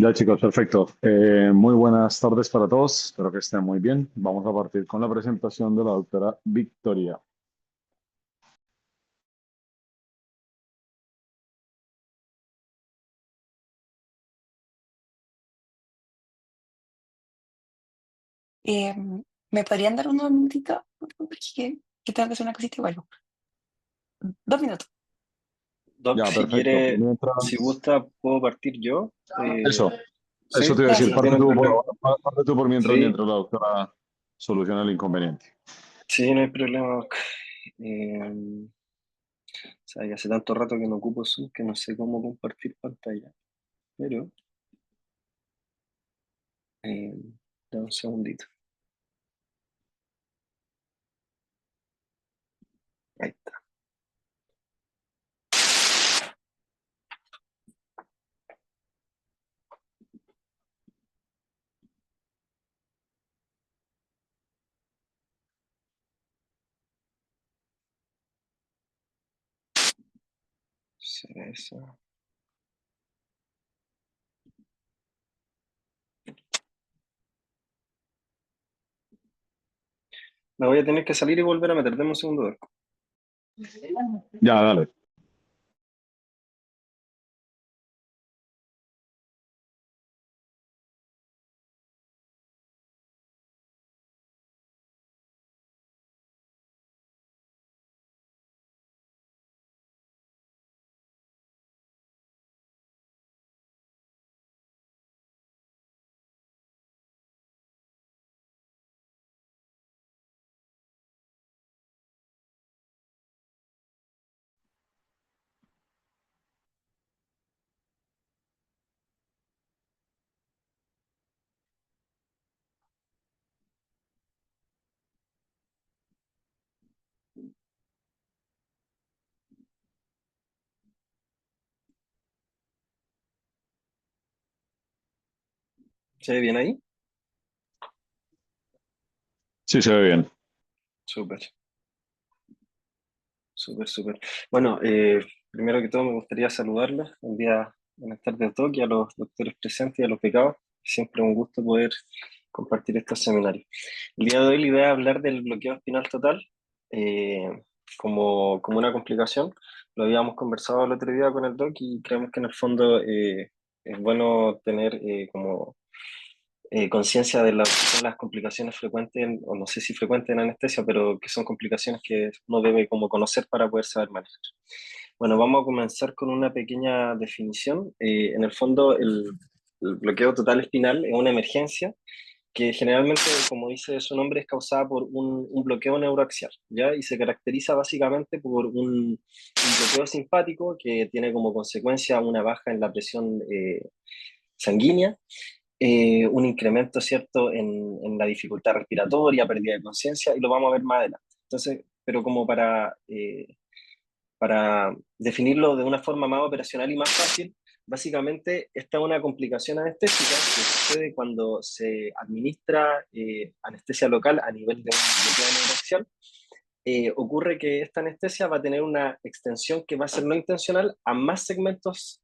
Ya chicos, perfecto. Muy buenas tardes para todos. Espero que estén muy bien. Vamos a partir con la presentación de la doctora Victoria. Eh, ¿Me podrían dar unos minutitos? Por favor? Que tengo que hacer una cosita igual. 2 minutos. Doc, Ya, si perfecto. quiere, si Mientras, gusta, puedo partir yo. eso, eso Sí, te iba a decir. no Gracias. tiene problema. Parte tú por Sí, mientras la doctora soluciona el inconveniente. sí, no hay problema, Doc. O sea, ya hace tanto rato que no ocupo Zoom que no sé cómo compartir pantalla. Pero, eh, dame un segundito. Ahí está. ¿Será eso? Me voy a tener que salir y volver a meter. Deme un segundo, Doc. Ya, dale. ¿Se ve bien ahí? Sí, se ve bien. Súper, súper, súper. Bueno, primero que todo me gustaría saludarlos. Buenas tardes a todos y a los doctores presentes y a los becados. Siempre un gusto poder compartir estos seminarios. El día de hoy la idea es hablar del bloqueo espinal total eh, como una complicación. Lo habíamos conversado el otro día con el doc y creemos que en el fondo es bueno tener como conciencia de son las complicaciones frecuentes, o no sé si frecuentes en anestesia, pero que son complicaciones que uno debe como conocer para poder saber manejar. Bueno, vamos a comenzar con una pequeña definición. En el fondo, el bloqueo total espinal es una emergencia que generalmente, como dice su nombre, es causada por un bloqueo neuroaxial, ¿ya? Y se caracteriza básicamente por un bloqueo simpático que tiene como consecuencia una baja en la presión sanguínea, un incremento, ¿cierto?, en la dificultad respiratoria, pérdida de conciencia, y lo vamos a ver más adelante. Entonces, pero como para definirlo de una forma más operacional y más fácil, básicamente esta es una complicación anestésica que sucede cuando se administra anestesia local a nivel de un bloqueo neuroaxial. Ocurre que esta anestesia va a tener una extensión que va a ser no intencional a más segmentos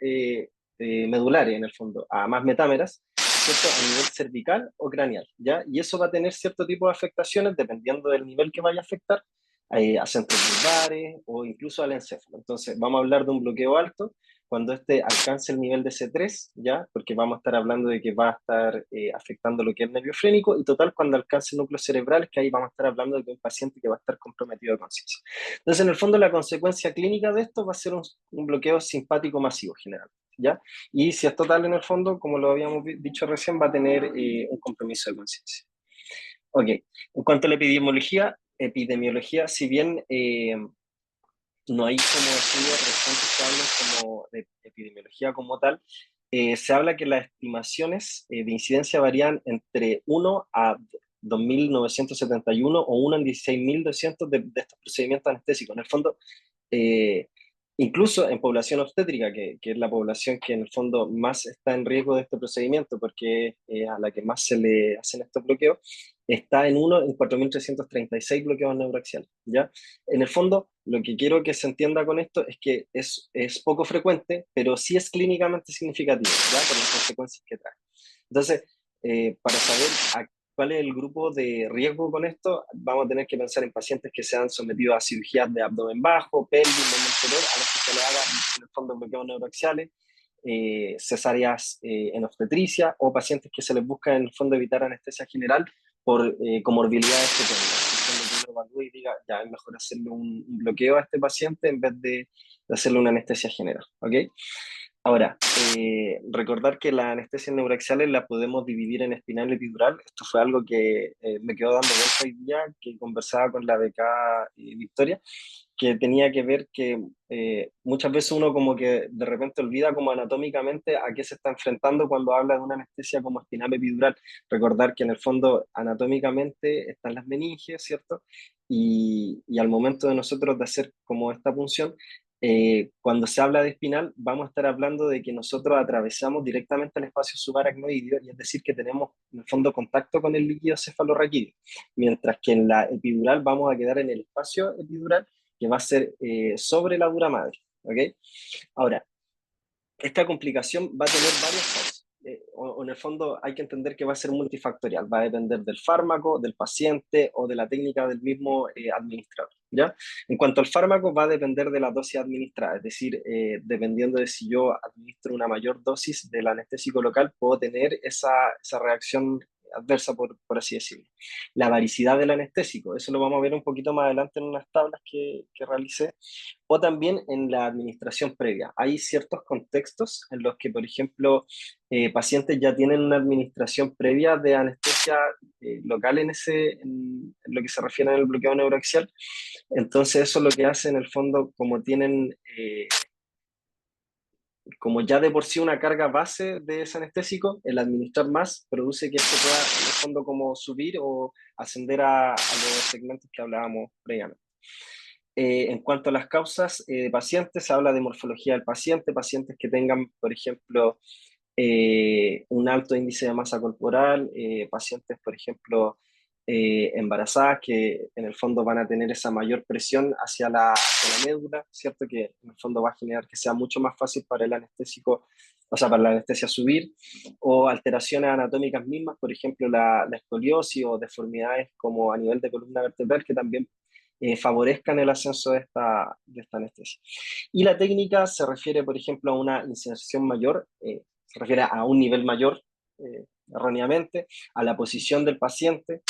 medulares, en el fondo, a más metámeras, ¿cierto? A nivel cervical o craneal, ¿ya? Y eso va a tener cierto tipo de afectaciones dependiendo del nivel que vaya a afectar, a centros lumbares o incluso al encéfalo. Entonces, vamos a hablar de un bloqueo alto cuando este alcance el nivel de C3, ¿ya? Porque vamos a estar hablando de que va a estar afectando lo que es el nervio frénico, y total cuando alcance el núcleo cerebral, que ahí vamos a estar hablando de que un paciente que va a estar comprometido de conciencia. Entonces, en el fondo, la consecuencia clínica de esto va a ser un bloqueo simpático masivo general, ¿ya? Y si es total, en el fondo, como lo habíamos dicho recién, va a tener un compromiso de conciencia. Ok, en cuanto a la epidemiología, si bien no hay como estudios recientes que hablen como de epidemiología como tal, se habla que las estimaciones de incidencia varían entre 1 a 2.971 o 1 en 16.200 de estos procedimientos anestésicos. En el fondo, eh, incluso en población obstétrica, que es la población que en el fondo más está en riesgo de este procedimiento, porque es a la que más se le hacen estos bloqueos, está en 4.336 bloqueos neuroaxiales, ¿ya? En el fondo, lo que quiero que se entienda con esto es que es poco frecuente, pero sí es clínicamente significativo, ¿ya? Por las consecuencias que trae. Entonces, para saber cuál es el grupo de riesgo con esto, vamos a tener que pensar en pacientes que sean sometidos a cirugías de abdomen bajo, pelvis, lomo inferior, a los que se le hagan, en el fondo, bloqueos neuroaxiales, cesáreas en obstetricia, o pacientes que se les busca en el fondo evitar anestesia general por comorbilidades secondas. Entonces, uno evalúa y diga, ya es mejor hacerle un bloqueo a este paciente en vez de hacerle una anestesia general, ¿ok? Ahora, recordar que las anestesias neuroaxiales las podemos dividir en espinal y epidural. Esto fue algo que me quedó dando vuelta hoy día, que conversaba con la becada Victoria, que tenía que ver que muchas veces uno como que de repente olvida como anatómicamente a qué se está enfrentando cuando habla de una anestesia como espinal epidural. Recordar que en el fondo anatómicamente están las meninges, ¿cierto? Y al momento de nosotros de hacer como esta punción, cuando se habla de espinal, vamos a estar hablando de que nosotros atravesamos directamente el espacio subaracnoideo, y es decir, que tenemos en el fondo contacto con el líquido cefalorraquídeo, mientras que en la epidural vamos a quedar en el espacio epidural, que va a ser sobre la dura madre, ¿ok? Ahora, esta complicación va a tener varias causas. O en el fondo hay que entender que va a ser multifactorial, va a depender del fármaco, del paciente o de la técnica del mismo administrador, ¿ya? En cuanto al fármaco, va a depender de la dosis administrada, es decir, dependiendo de si yo administro una mayor dosis del anestésico local, puedo tener esa reacción adversa, por así decirlo. La varicidad del anestésico, eso lo vamos a ver un poquito más adelante en unas tablas que realicé, o también en la administración previa. Hay ciertos contextos en los que, por ejemplo, pacientes ya tienen una administración previa de anestesia local en lo que se refiere al bloqueo neuroaxial. Entonces eso lo que hace en el fondo, como tienen, como ya de por sí una carga base de ese anestésico, el administrar más produce que esto pueda en el fondo como subir o ascender a los segmentos que hablábamos previamente. En cuanto a las causas de pacientes, se habla de morfología del paciente, pacientes que tengan, por ejemplo, un alto índice de masa corporal, pacientes, por ejemplo, embarazadas que en el fondo van a tener esa mayor presión hacia la médula, ¿cierto? Que en el fondo va a generar que sea mucho más fácil para el anestésico, o sea, para la anestesia subir, o alteraciones anatómicas mismas, por ejemplo, la escoliosis o deformidades como a nivel de columna vertebral, que también favorezcan el ascenso de esta anestesia. Y la técnica se refiere, por ejemplo, a una inserción mayor, se refiere a un nivel mayor, erróneamente, a la posición del paciente,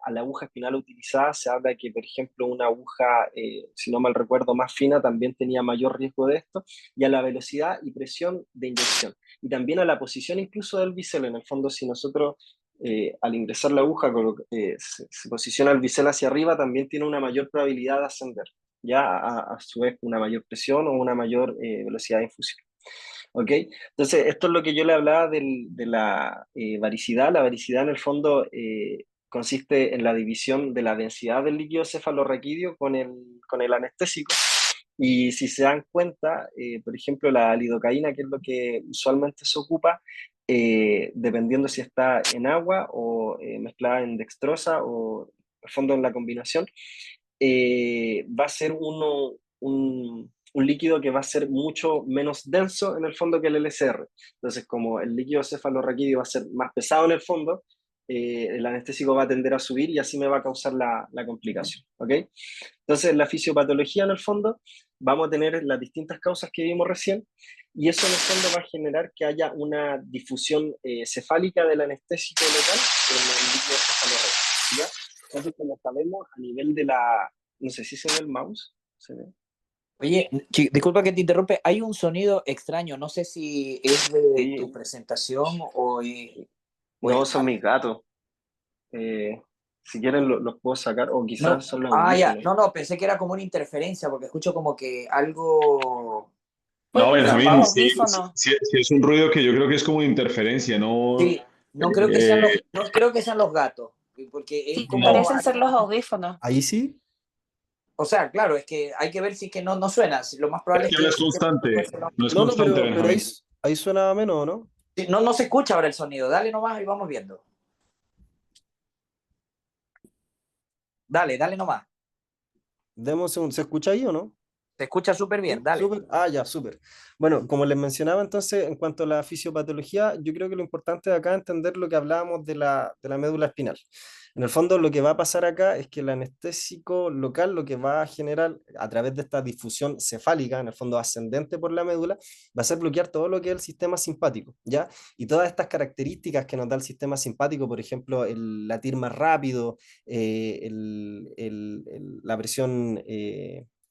a la aguja espinal utilizada. Se habla que, por ejemplo, una aguja, si no mal recuerdo, más fina también tenía mayor riesgo de esto, y a la velocidad y presión de inyección, y también a la posición incluso del bisel. En el fondo, si nosotros al ingresar la aguja se posiciona el bisel hacia arriba, también tiene una mayor probabilidad de ascender, ya a su vez una mayor presión o una mayor velocidad de infusión. ¿Ok? Entonces, esto es lo que yo le hablaba de la varicidad. La varicidad en el fondo consiste en la división de la densidad del líquido cefalorraquídeo con el anestésico. Y si se dan cuenta, por ejemplo, la lidocaína, que es lo que usualmente se ocupa, dependiendo si está en agua o mezclada en dextrosa o a fondo en la combinación, va a ser un líquido que va a ser mucho menos denso en el fondo que el LSR. Entonces, como el líquido cefalorraquídeo va a ser más pesado en el fondo, el anestésico va a tender a subir y así me va a causar la complicación. ¿Ok? Entonces, la fisiopatología en el fondo, vamos a tener las distintas causas que vimos recién, y eso en el fondo va a generar que haya una difusión cefálica del anestésico local en el líquido cefalorraquídeo, ¿ya? Entonces, como sabemos, a nivel de la... No sé si se ve el mouse. ¿Se ve? Oye, disculpa que te interrumpe, hay un sonido extraño, no sé si es de Sí. tu presentación o... No, son mis gatos. Si quieren los puedo sacar, o quizás No. son los Ya. audífonos. No, pensé que era como una interferencia, porque escucho como que algo... No, Pueden ser los Benjamín, sí, audífonos. sí, sí es un ruido que yo creo que es como interferencia, ¿no? Sí, no creo que sean Eh, no creo que sean los gatos, porque es Sí, como... no, parecen ser los audífonos. Ahí sí. O sea, claro, es que hay que ver si es que no suena. Lo más probable es es que no que... es constante, no es No, constante, pero Benjamín. ahí suena menos, ¿no? Sí, no se escucha ahora el sonido. Dale nomás y vamos viendo. Dale nomás. Demos un, ¿se escucha ahí o no? Te escucha súper bien, ¿Sí? dale. Súper. Ah, ya, súper. Bueno, como les mencionaba entonces, en cuanto a la fisiopatología, yo creo que lo importante de acá es entender lo que hablábamos de la médula espinal. En el fondo, lo que va a pasar acá es que el anestésico local lo que va a generar a través de esta difusión cefálica, en el fondo ascendente por la médula, va a ser bloquear todo lo que es el sistema simpático, ¿ya? Y todas estas características que nos da el sistema simpático, por ejemplo, el latir más rápido, la presión...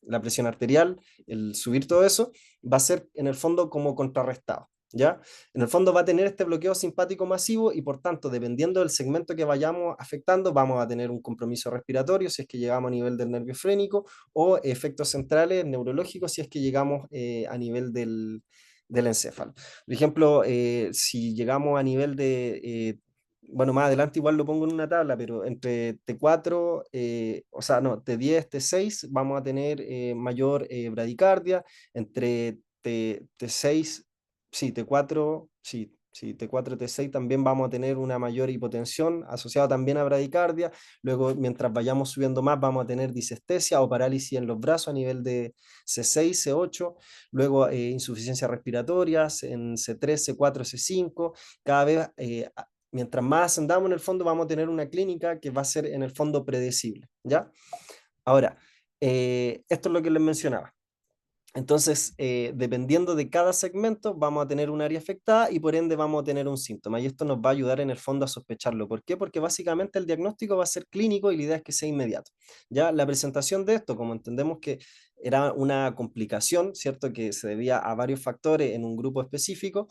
la presión arterial, el subir todo eso, va a ser en el fondo como contrarrestado, ¿ya? En el fondo va a tener este bloqueo simpático masivo y por tanto, dependiendo del segmento que vayamos afectando, vamos a tener un compromiso respiratorio si es que llegamos a nivel del nervio frénico o efectos centrales neurológicos si es que llegamos a nivel del encéfalo. Por ejemplo, si llegamos a nivel de bueno, más adelante igual lo pongo en una tabla, pero entre T4, o sea, no, T10, T6 vamos a tener mayor bradicardia, entre T6, sí, T4, sí, sí, T4, T6 también vamos a tener una mayor hipotensión asociada también a bradicardia, luego mientras vayamos subiendo más vamos a tener disestesia o parálisis en los brazos a nivel de C6, C8, luego insuficiencias respiratorias en C3, C4, C5, cada vez mientras más ascendamos en el fondo, vamos a tener una clínica que va a ser en el fondo predecible, ¿ya? Ahora, esto es lo que les mencionaba. Entonces, dependiendo de cada segmento, vamos a tener un área afectada y por ende vamos a tener un síntoma. Y esto nos va a ayudar en el fondo a sospecharlo. ¿Por qué? Porque básicamente el diagnóstico va a ser clínico y la idea es que sea inmediato. Ya la presentación de esto, como entendemos que era una complicación, ¿cierto? Que se debía a varios factores en un grupo específico,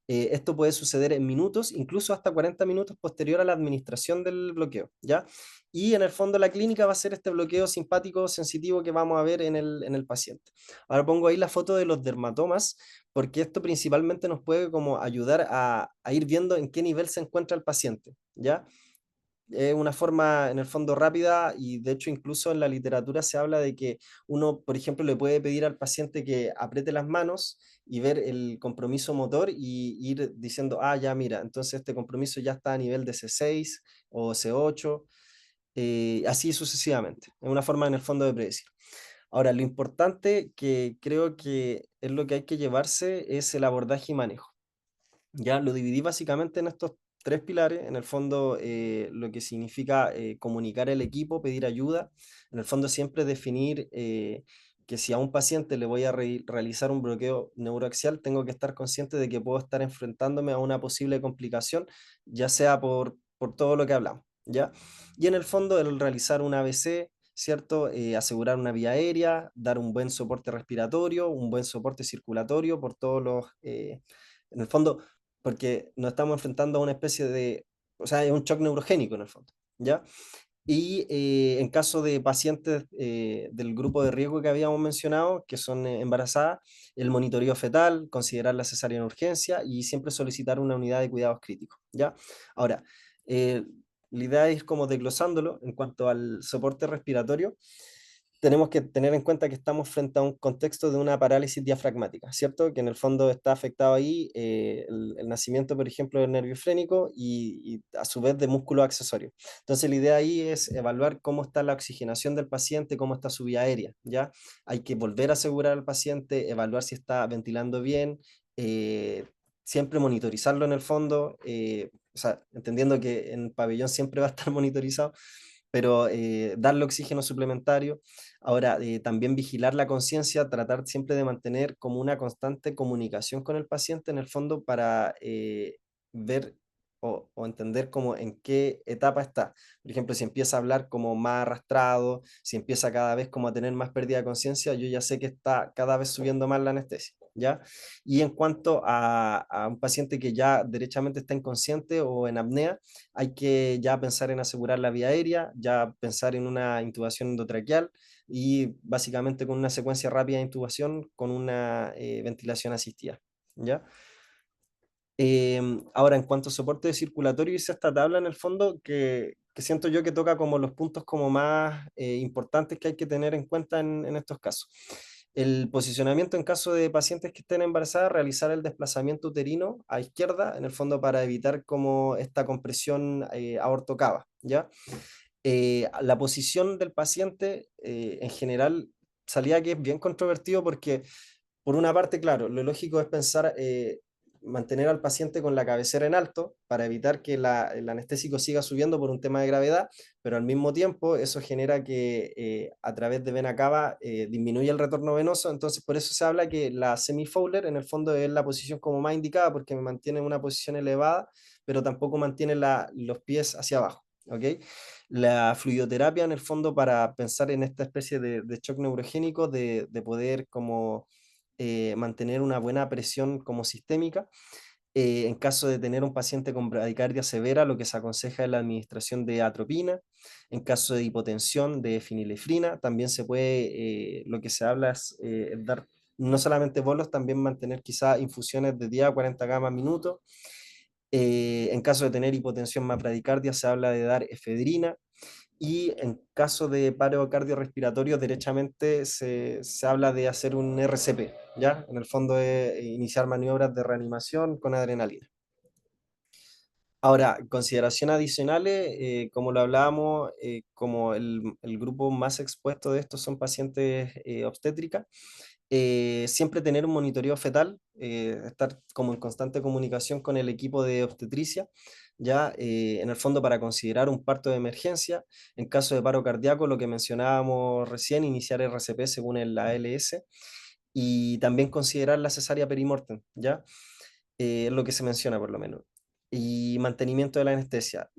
esto puede suceder en minutos, incluso hasta 40 minutos posterior a la administración del bloqueo, ¿ya? Y en el fondo la clínica va a ser este bloqueo simpático sensitivo que vamos a ver en el paciente. Ahora pongo ahí la foto de los dermatomas, porque esto principalmente nos puede como ayudar a ir viendo en qué nivel se encuentra el paciente, ¿ya? Es una forma en el fondo rápida y de hecho incluso en la literatura se habla de que uno, por ejemplo, le puede pedir al paciente que apriete las manos y ver el compromiso motor y ir diciendo, ah, ya mira, entonces este compromiso ya está a nivel de C6 o C8, así sucesivamente. Es una forma en el fondo de predecir. Ahora, lo importante que creo que es lo que hay que llevarse es el abordaje y manejo. Ya lo dividí básicamente en estos tres pilares, en el fondo lo que significa comunicar el equipo, pedir ayuda, en el fondo siempre definir que si a un paciente le voy a realizar un bloqueo neuroaxial, tengo que estar consciente de que puedo estar enfrentándome a una posible complicación, ya sea por todo lo que hablamos, ¿ya? Y en el fondo el realizar un ABC, ¿cierto? Asegurar una vía aérea, dar un buen soporte respiratorio, un buen soporte circulatorio por todos los... en el fondo, porque nos estamos enfrentando a una especie de, o sea, es un shock neurogénico en el fondo, ¿ya? Y en caso de pacientes del grupo de riesgo que habíamos mencionado, que son embarazadas, el monitoreo fetal, considerar la cesárea en urgencia y siempre solicitar una unidad de cuidados críticos, ¿ya? Ahora, eh, la idea es ir como desglosándolo en cuanto al soporte respiratorio. Tenemos que tener en cuenta que estamos frente a un contexto de una parálisis diafragmática, ¿cierto? Que en el fondo está afectado ahí el nacimiento, por ejemplo, del nervio frénico y a su vez de músculo accesorio. Entonces la idea ahí es evaluar cómo está la oxigenación del paciente, cómo está su vía aérea, ¿ya? Hay que volver a asegurar al paciente, evaluar si está ventilando bien, siempre monitorizarlo en el fondo, o sea, entendiendo que en pabellón siempre va a estar monitorizado, pero darle oxígeno suplementario. Ahora, también vigilar la conciencia, tratar siempre de mantener como una constante comunicación con el paciente en el fondo para ver o entender como en qué etapa está. Por ejemplo, si empieza a hablar como más arrastrado, si empieza cada vez como a tener más pérdida de conciencia, yo ya sé que está cada vez subiendo más la anestesia, ¿ya? Y en cuanto a un paciente que ya derechamente está inconsciente o en apnea, hay que ya pensar en asegurar la vía aérea, ya pensar en una intubación endotraqueal y básicamente con una secuencia rápida de intubación con una ventilación asistida, ¿ya? Ahora, en cuanto a soporte circulatorio, hice esta tabla en el fondo que siento yo que toca como los puntos como más importantes que hay que tener en cuenta en estos casos. El posicionamiento en caso de pacientes que estén embarazadas, realizar el desplazamiento uterino a izquierda, en el fondo para evitar como esta compresión aortocava, ¿ya? La posición del paciente en general salía que es bien controvertido porque por una parte, claro, lo lógico es pensar mantener al paciente con la cabecera en alto para evitar que el anestésico siga subiendo por un tema de gravedad, pero al mismo tiempo eso genera que a través de vena cava disminuye el retorno venoso, entonces por eso se habla que la semi-Fowler en el fondo es la posición como más indicada porque me mantiene en una posición elevada, pero tampoco mantiene los pies hacia abajo. ¿Ok? La fluidoterapia en el fondo para pensar en esta especie de shock neurogénico, de poder como mantener una buena presión como sistémica. En caso de tener un paciente con bradicardia severa, lo que se aconseja es la administración de atropina. En caso de hipotensión, de fenilefrina. También se puede, lo que se habla es dar no solamente bolos, también mantener quizá infusiones de 10 a 40 gamas minuto. En caso de tener hipotensión más bradicardia, se habla de dar efedrina. Y en caso de paro cardiorrespiratorio, derechamente se habla de hacer un RCP, ¿ya? En el fondo es iniciar maniobras de reanimación con adrenalina. Ahora, consideraciones adicionales, como lo hablábamos, como el grupo más expuesto de estos son pacientes obstétricas, siempre tener un monitoreo fetal, estar como en constante comunicación con el equipo de obstetricia, ya en el fondo para considerar un parto de emergencia. En caso de paro cardíaco, lo que mencionábamos recién, iniciar RCP según la ALS, y también considerar la cesárea perimortem, ya es lo que se menciona por lo menos. Y mantenimiento de la anestesia.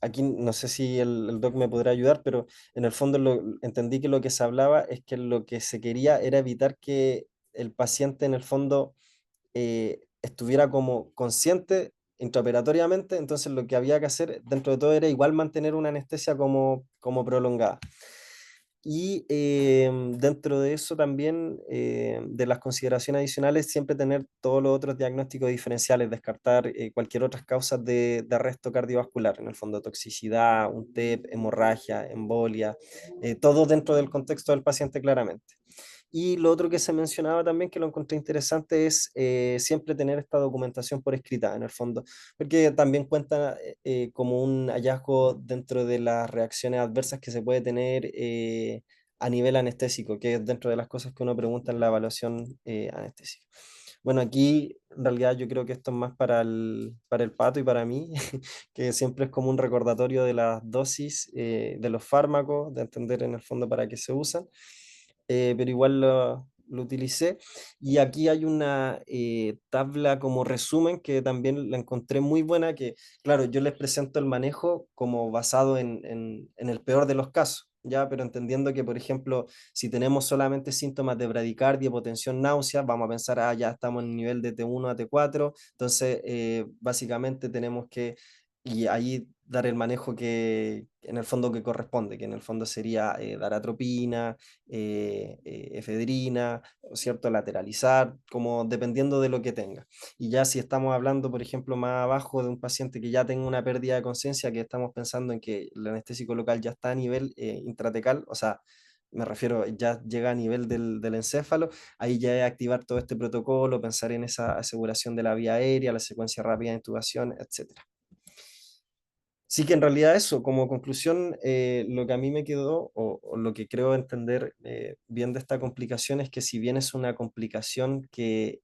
Aquí no sé si el doc me podrá ayudar, pero en el fondo entendí que lo que se hablaba es que lo que se quería era evitar que el paciente en el fondo estuviera como consciente intraoperatoriamente, entonces lo que había que hacer dentro de todo era igual mantener una anestesia como prolongada. Y dentro de eso también, de las consideraciones adicionales, siempre tener todos los otros diagnósticos diferenciales, descartar cualquier otras causas de arresto cardiovascular, en el fondo toxicidad, un TEP, hemorragia, embolia, todo dentro del contexto del paciente claramente. Y lo otro que se mencionaba también, que lo encontré interesante, es siempre tener esta documentación por escrita, en el fondo, porque también cuenta como un hallazgo dentro de las reacciones adversas que se puede tener a nivel anestésico, que es dentro de las cosas que uno pregunta en la evaluación anestésica. Bueno, aquí en realidad yo creo que esto es más para el pato y para mí, que siempre es como un recordatorio de las dosis de los fármacos, de entender en el fondo para qué se usan, pero igual lo utilicé. Y aquí hay una tabla como resumen que también la encontré muy buena, que claro, yo les presento el manejo como basado en el peor de los casos. Ya, pero entendiendo que, por ejemplo, si tenemos solamente síntomas de bradicardia, hipotensión, náusea, vamos a pensar, ya estamos en el nivel de T1 a T4, entonces básicamente tenemos que, y ahí dar el manejo que en el fondo que corresponde, que en el fondo sería dar atropina, efedrina, ¿cierto? Lateralizar, como dependiendo de lo que tenga. Y ya si estamos hablando, por ejemplo, más abajo de un paciente que ya tenga una pérdida de conciencia, que estamos pensando en que el anestésico local ya está a nivel intratecal, o sea, me refiero, ya llega a nivel del encéfalo, ahí ya es activar todo este protocolo, pensar en esa aseguración de la vía aérea, la secuencia rápida de intubación, etc. Sí que en realidad eso, como conclusión, lo que a mí me quedó o lo que creo entender bien de esta complicación es que si bien es una complicación que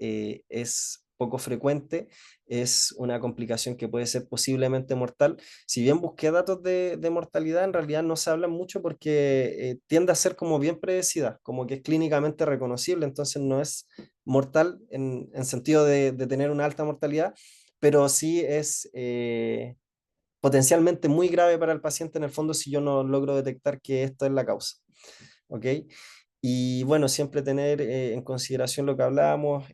es poco frecuente, es una complicación que puede ser posiblemente mortal. Si bien busqué datos de mortalidad, en realidad no se hablan mucho porque tiende a ser como bien predecida, como que es clínicamente reconocible, entonces no es mortal en sentido de tener una alta mortalidad, pero sí es potencialmente muy grave para el paciente en el fondo si yo no logro detectar que esto es la causa. ¿Ok? Y bueno, siempre tener en consideración lo que hablábamos,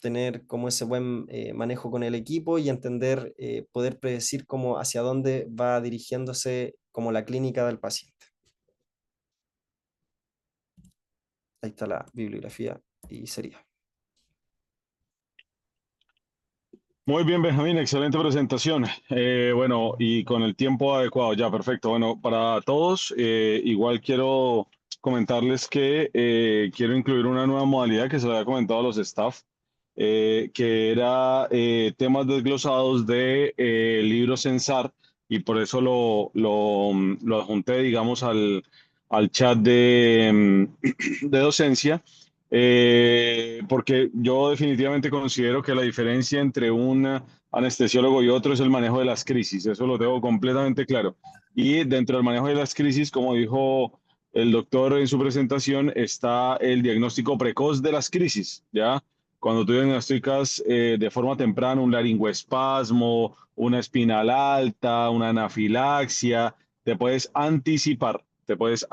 tener como ese buen manejo con el equipo y entender, poder predecir cómo hacia dónde va dirigiéndose como la clínica del paciente. Ahí está la bibliografía y sería. Muy bien, Benjamín, excelente presentación. Bueno, y con el tiempo adecuado, ya, perfecto. Bueno, para todos, igual quiero comentarles que quiero incluir una nueva modalidad que se le había comentado a los staff, que era temas desglosados de libros Censar y por eso lo adjunté, digamos, al chat de docencia, porque yo definitivamente considero que la diferencia entre un anestesiólogo y otro es el manejo de las crisis, eso lo tengo completamente claro. Y dentro del manejo de las crisis, como dijo el doctor en su presentación, está el diagnóstico precoz de las crisis, ¿ya? Cuando tú diagnosticas de forma temprana un laringoespasmo, una espinal alta, una anafilaxia, te puedes anticipar y eso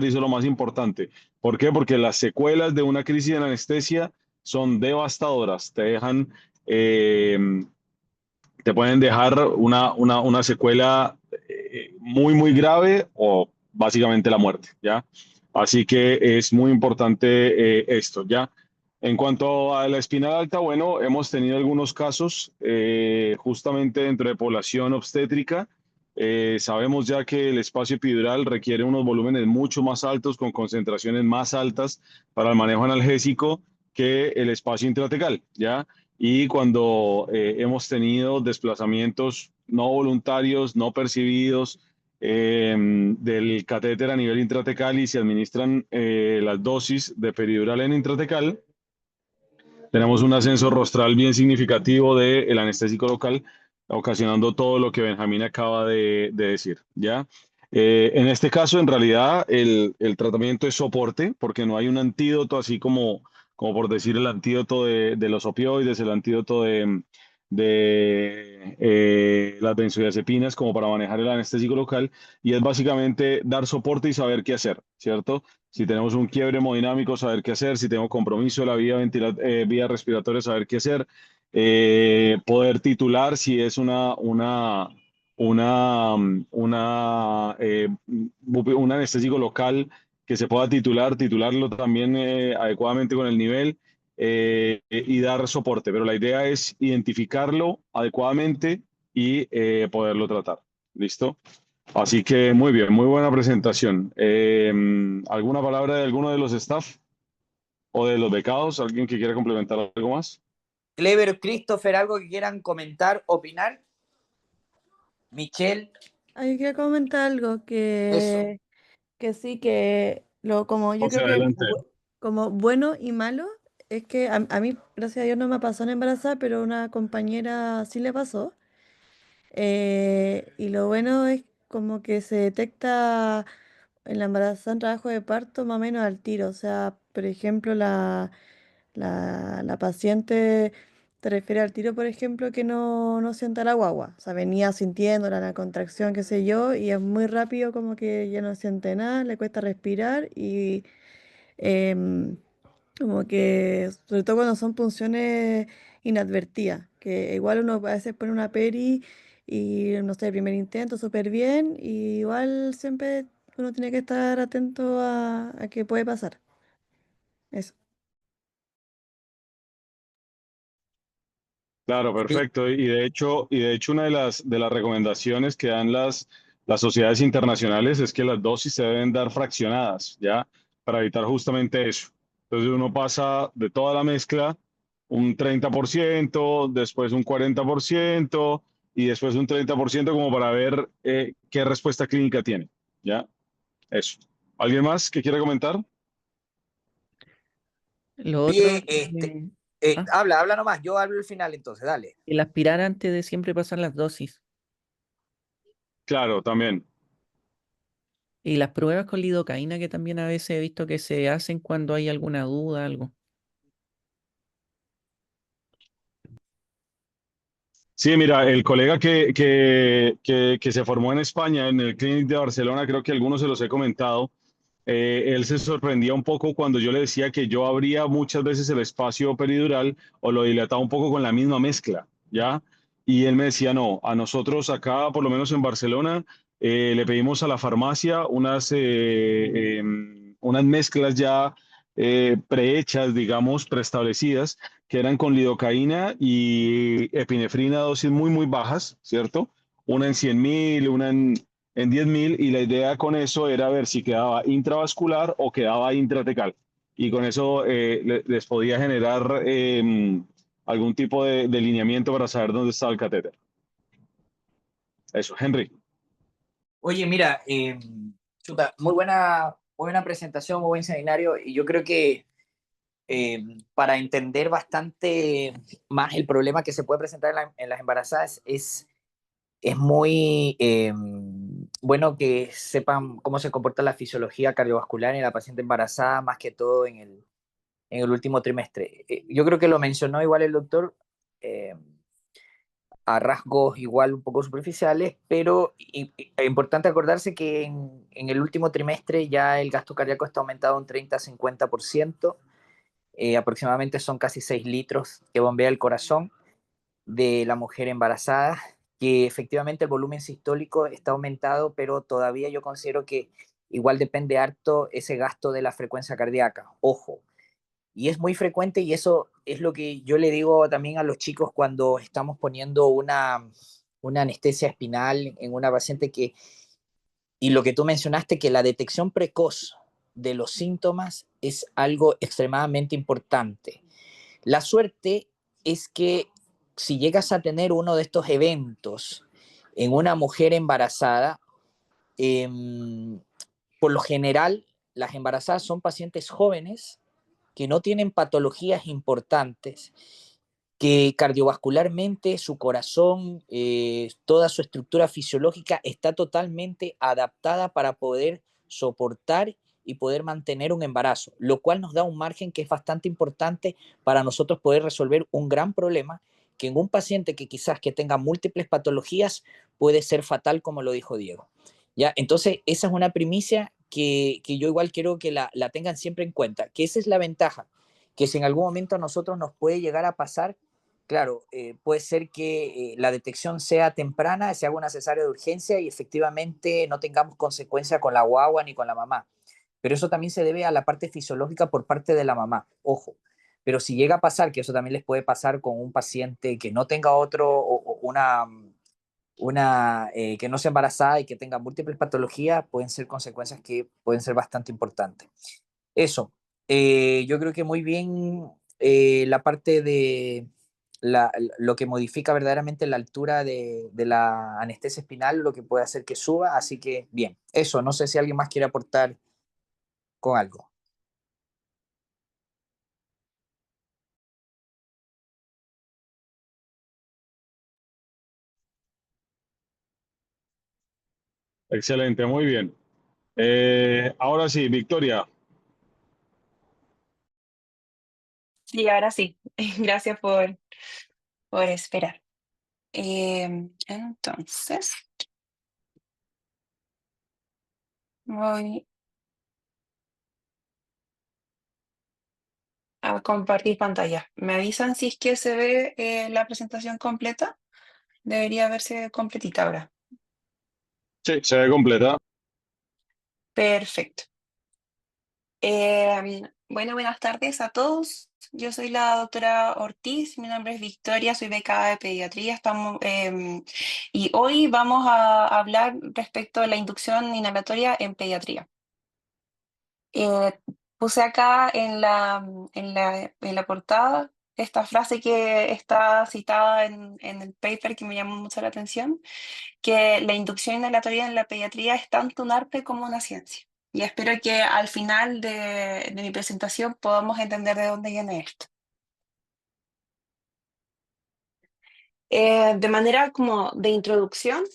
es lo más importante. ¿Por qué? Porque las secuelas de una crisis en anestesia son devastadoras, eh, te pueden dejar una secuela muy, muy grave o básicamente la muerte, ¿ya? Así que es muy importante esto, ¿ya? En cuanto a la espinal alta, bueno, hemos tenido algunos casos justamente dentro de población obstétrica. Sabemos ya que el espacio epidural requiere unos volúmenes mucho más altos, con concentraciones más altas para el manejo analgésico que el espacio intratecal, ¿ya? Y cuando hemos tenido desplazamientos no voluntarios, no percibidos del catéter a nivel intratecal y se administran las dosis de peridural en intratecal, tenemos un ascenso rostral bien significativo del anestésico local, ocasionando todo lo que Benjamín acaba de decir, ¿ya? En este caso, en realidad, el tratamiento es soporte, porque no hay un antídoto, así como por decir el antídoto de los opioides, el antídoto de las benzodiazepinas, como para manejar el anestésico local, y es básicamente dar soporte y saber qué hacer, ¿cierto? Si tenemos un quiebre hemodinámico, saber qué hacer. Si tengo compromiso de la vía respiratoria, saber qué hacer. Poder titular si es un anestésico local que se pueda titularlo también adecuadamente con el nivel y dar soporte. Pero la idea es identificarlo adecuadamente y poderlo tratar. ¿Listo? Así que muy bien, muy buena presentación. ¿Alguna palabra de alguno de los staff o de los becados? ¿Alguien que quiera complementar algo más? Clever, Christopher, ¿algo que quieran comentar, opinar? Michelle, Hay que comentar algo eso. que sí, que como yo Hacia creo que adelante. como bueno y malo, es que a mí, gracias a Dios, no me pasó en embarazada, pero a una compañera sí le pasó. Y lo bueno es como que se detecta en la embarazada en trabajo de parto más o menos al tiro. O sea, por ejemplo, la paciente te refiere al tiro, por ejemplo, que no sienta la guagua. O sea, venía sintiéndola, la contracción, qué sé yo, y es muy rápido como que ya no siente nada, le cuesta respirar y em, como que, sobre todo cuando son punciones inadvertidas, que igual uno a veces pone una peri y no sé, primer intento súper bien, y igual siempre uno tiene que estar atento a qué puede pasar. Eso. Claro, perfecto. Y de hecho una de las recomendaciones que dan las sociedades internacionales es que las dosis se deben dar fraccionadas, ¿ya? Para evitar justamente eso. Entonces uno pasa de toda la mezcla un 30%, después un 40% y después un 30% como para ver qué respuesta clínica tiene, ¿ya? Eso. ¿Alguien más que quiera comentar? Lo otro, Oye, habla nomás, yo hablo al final entonces, dale. el aspirar antes de siempre pasar las dosis. Claro, también. Y las pruebas con lidocaína que también a veces he visto que se hacen cuando hay alguna duda, algo. Sí, mira, el colega que se formó en España, en el Clinic de Barcelona, creo que algunos se los he comentado, él se sorprendía un poco cuando yo le decía que yo abría muchas veces el espacio peridural o lo dilataba un poco con la misma mezcla, ¿ya? Y él me decía, no, a nosotros acá, por lo menos en Barcelona, le pedimos a la farmacia unas mezclas ya prehechas, digamos, preestablecidas que eran con lidocaína y epinefrina a dosis muy, muy bajas, ¿cierto? Una en 100.000, una en 10.000, y la idea con eso era ver si quedaba intravascular o quedaba intratecal. Y con eso les podía generar algún tipo de lineamiento para saber dónde estaba el catéter. Eso, Henry. Oye, mira, chuta, muy buena presentación, muy buen seminario, y yo creo que para entender bastante más el problema que se puede presentar en las embarazadas es muy bueno que sepan cómo se comporta la fisiología cardiovascular en la paciente embarazada, más que todo en el último trimestre. Yo creo que lo mencionó igual el doctor, eh, a rasgos igual un poco superficiales, pero es importante acordarse que en el último trimestre ya el gasto cardíaco está aumentado un 30-50%, aproximadamente son casi 6 litros que bombea el corazón de la mujer embarazada, que efectivamente el volumen sistólico está aumentado, pero todavía yo considero que igual depende harto ese gasto de la frecuencia cardíaca. Ojo, y es muy frecuente y eso es lo que yo le digo también a los chicos cuando estamos poniendo una anestesia espinal en una paciente que, y lo que tú mencionaste, que la detección precoz de los síntomas es algo extremadamente importante. La suerte es que si llegas a tener uno de estos eventos en una mujer embarazada, eh, por lo general las embarazadas son pacientes jóvenes que no tienen patologías importantes, que cardiovascularmente su corazón, toda su estructura fisiológica está totalmente adaptada para poder soportar y poder mantener un embarazo, lo cual nos da un margen que es bastante importante para nosotros poder resolver un gran problema que en un paciente que quizás que tenga múltiples patologías puede ser fatal, como lo dijo Diego. ¿Ya? Entonces, esa es una primicia que yo igual quiero que la tengan siempre en cuenta, que esa es la ventaja, que si en algún momento a nosotros nos puede llegar a pasar, claro, puede ser que la detección sea temprana, se haga una cesárea de urgencia y efectivamente no tengamos consecuencia con la guagua ni con la mamá. Pero eso también se debe a la parte fisiológica por parte de la mamá, ojo. Pero si llega a pasar, que eso también les puede pasar con un paciente que no tenga una que no sea embarazada y que tenga múltiples patologías, pueden ser consecuencias que pueden ser bastante importantes. Eso, yo creo que muy bien la parte de lo que modifica verdaderamente la altura de la anestesia espinal, lo que puede hacer que suba, así que bien, eso, no sé si alguien más quiere aportar con algo. Excelente, muy bien. Ahora sí, Victoria. Sí, ahora sí. Gracias por esperar. Entonces, voy a compartir pantalla. ¿Me avisan si es que se ve la presentación completa? Debería verse completita ahora. Sí, se ve completa. Perfecto. Bueno, buenas tardes a todos. Yo soy la doctora Ortiz, mi nombre es Victoria, soy becada de pediatría. Y hoy vamos a hablar respecto a la inducción inhalatoria en pediatría. Puse acá en la portada esta frase que está citada en el paper que me llamó mucho la atención, que la inducción inhalatoria en la pediatría es tanto un arte como una ciencia. Y espero que al final de mi presentación podamos entender de dónde viene esto. De manera como de introducción,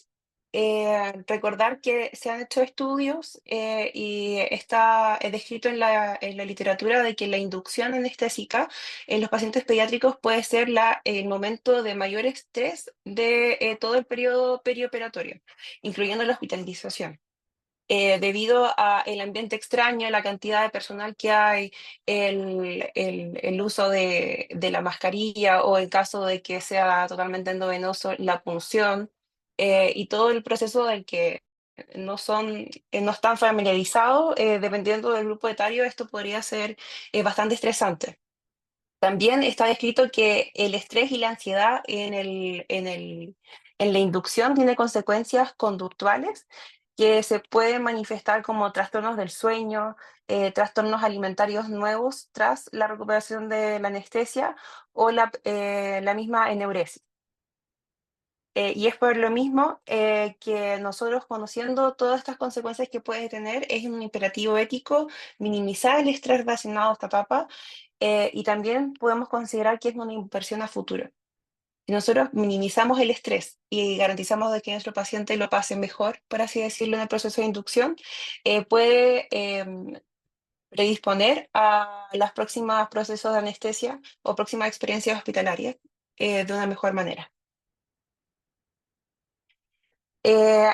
recordar que se han hecho estudios y está descrito en la literatura de que la inducción anestésica en los pacientes pediátricos puede ser el momento de mayor estrés de todo el periodo perioperatorio, incluyendo la hospitalización. Debido a el ambiente extraño, la cantidad de personal que hay, el uso de la mascarilla o en caso de que sea totalmente endovenoso, la punción y todo el proceso del que no están familiarizados, dependiendo del grupo etario, esto podría ser bastante estresante. También está descrito que el estrés y la ansiedad en la inducción tiene consecuencias conductuales que se pueden manifestar como trastornos del sueño, trastornos alimentarios nuevos tras la recuperación de la anestesia o la misma eneuresis. Y es por lo mismo que nosotros, conociendo todas estas consecuencias que puede tener, es un imperativo ético minimizar el estrés relacionado a esta etapa, y también podemos considerar que es una inversión a futuro. Si nosotros minimizamos el estrés y garantizamos de que nuestro paciente lo pase mejor, por así decirlo, en el proceso de inducción, puede predisponer a los próximos procesos de anestesia o próximas experiencias hospitalarias de una mejor manera.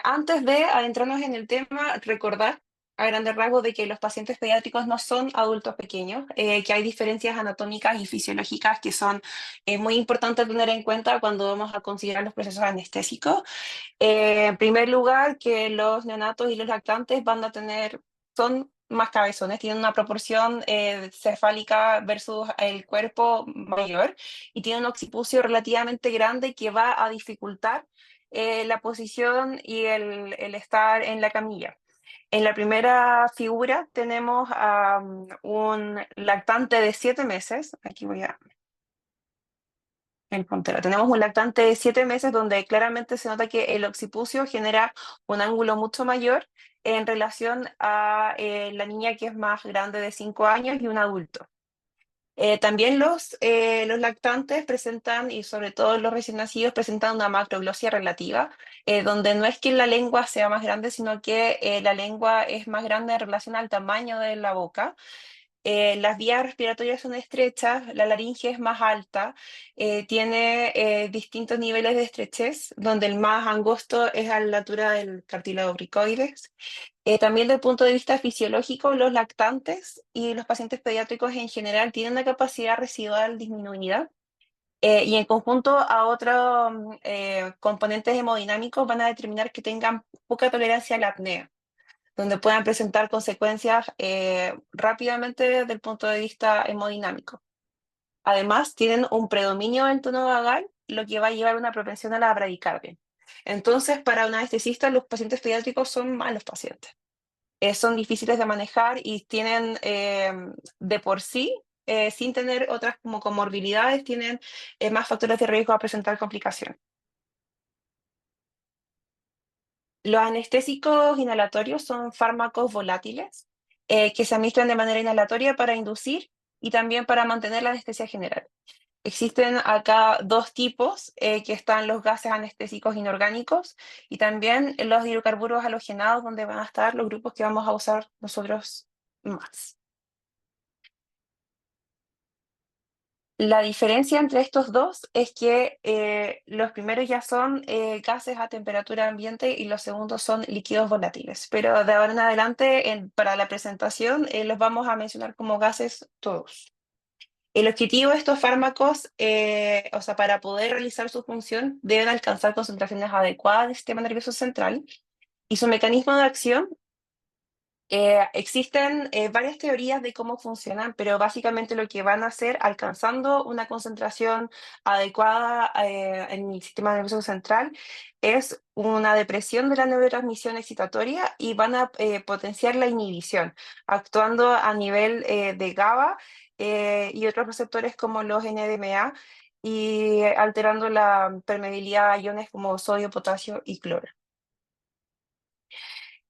Antes de adentrarnos en el tema, recordar a grandes rasgos de que los pacientes pediátricos no son adultos pequeños, que hay diferencias anatómicas y fisiológicas que son muy importantes tener en cuenta cuando vamos a considerar los procesos anestésicos. En primer lugar, que los neonatos y los lactantes son más cabezones, tienen una proporción cefálica versus el cuerpo mayor y tienen un occipucio relativamente grande que va a dificultar la posición y el estar en la camilla. En la primera figura tenemos a un lactante de 7 meses. Aquí voy a encontrarlo. Tenemos un lactante de 7 meses donde claramente se nota que el occipucio genera un ángulo mucho mayor en relación a la niña que es más grande de 5 años y un adulto. También los lactantes presentan, y sobre todo los recién nacidos, presentan una macroglosia relativa, donde no es que la lengua sea más grande, sino que la lengua es más grande en relación al tamaño de la boca. Las vías respiratorias son estrechas, la laringe es más alta, tiene distintos niveles de estrechez, donde el más angosto es a la altura del cartílago cricoides. También desde el punto de vista fisiológico, los lactantes y los pacientes pediátricos en general tienen una capacidad residual disminuida, y en conjunto a otros componentes hemodinámicos van a determinar que tengan poca tolerancia a la apnea, donde puedan presentar consecuencias rápidamente desde el punto de vista hemodinámico. Además, tienen un predominio del tono vagal, lo que va a llevar a una propensión a la bradicardia. Entonces, para un anestesista, los pacientes pediátricos son malos pacientes. Son difíciles de manejar y tienen de por sí, sin tener otras como comorbilidades, tienen más factores de riesgo a presentar complicaciones. Los anestésicos inhalatorios son fármacos volátiles que se administran de manera inhalatoria para inducir y también para mantener la anestesia general. Existen acá dos tipos, que están los gases anestésicos inorgánicos y también los hidrocarburos halogenados, donde van a estar los grupos que vamos a usar nosotros más. La diferencia entre estos dos es que los primeros ya son gases a temperatura ambiente y los segundos son líquidos volátiles, pero de ahora en adelante para la presentación los vamos a mencionar como gases todos. El objetivo de estos fármacos, o sea, para poder realizar su función, deben alcanzar concentraciones adecuadas del sistema nervioso central y su mecanismo de acción. Existen varias teorías de cómo funcionan, pero básicamente lo que van a hacer, alcanzando una concentración adecuada en el sistema nervioso central, es una depresión de la neurotransmisión excitatoria y van a potenciar la inhibición, actuando a nivel de GABA y otros receptores como los NMDA y alterando la permeabilidad a iones como sodio, potasio y cloro.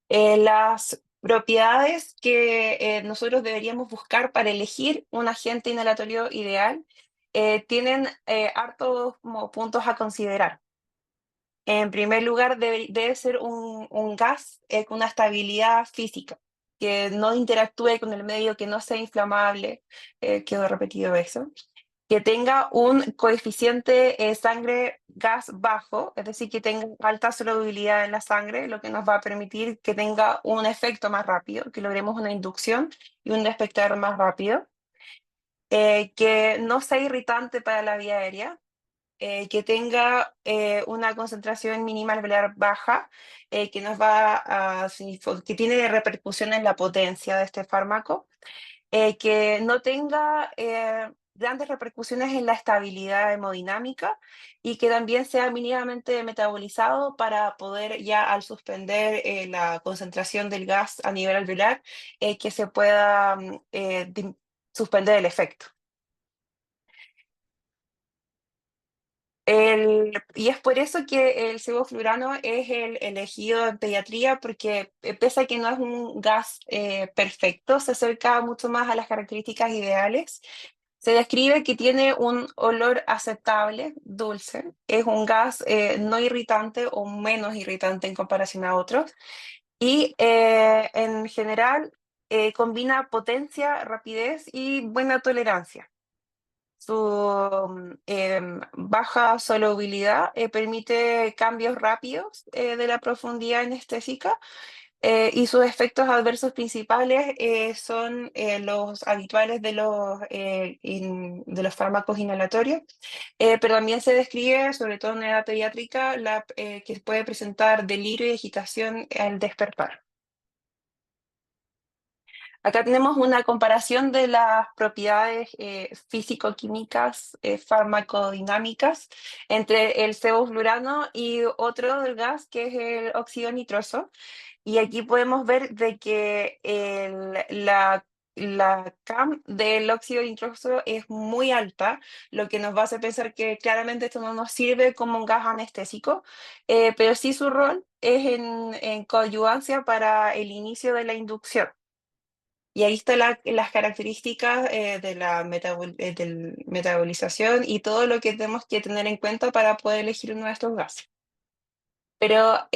Las propiedades que nosotros deberíamos buscar para elegir un agente inhalatorio ideal tienen hartos como puntos a considerar. En primer lugar, debe ser un gas con una estabilidad física, que no interactúe con el medio, que no sea inflamable, quedó repetido eso, que tenga un coeficiente sangre-gas bajo, es decir, que tenga alta solubilidad en la sangre, lo que nos va a permitir que tenga un efecto más rápido, que logremos una inducción y un despertar más rápido, que no sea irritante para la vía aérea, que tenga una concentración mínima alveolar baja, que nos va a que tiene repercusión en la potencia de este fármaco, que no tenga grandes repercusiones en la estabilidad hemodinámica y que también sea mínimamente metabolizado para poder ya al suspender la concentración del gas a nivel alveolar, que se pueda suspender el efecto. Y es por eso que el sevoflurano es el elegido en pediatría, porque pese a que no es un gas perfecto, se acerca mucho más a las características ideales. Se describe que tiene un olor aceptable, dulce. Es un gas no irritante o menos irritante en comparación a otros. Y en general combina potencia, rapidez y buena tolerancia. Su baja solubilidad permite cambios rápidos de la profundidad anestésica, y sus efectos adversos principales son los habituales de los fármacos inhalatorios, pero también se describe, sobre todo en edad pediátrica, que puede presentar delirio y agitación al despertar. Acá tenemos una comparación de las propiedades físico-químicas, farmacodinámicas, entre el sevoflurano y otro del gas, que es el óxido nitroso. Y aquí podemos ver de que la CAM del óxido nitroso es muy alta, lo que nos va a hacer pensar que claramente esto no nos sirve como un gas anestésico, pero sí su rol es en coadyuvancia para el inicio de la inducción. Y ahí están las características de la del metabolización y todo lo que tenemos que tener en cuenta para poder elegir uno de estos gases. Pero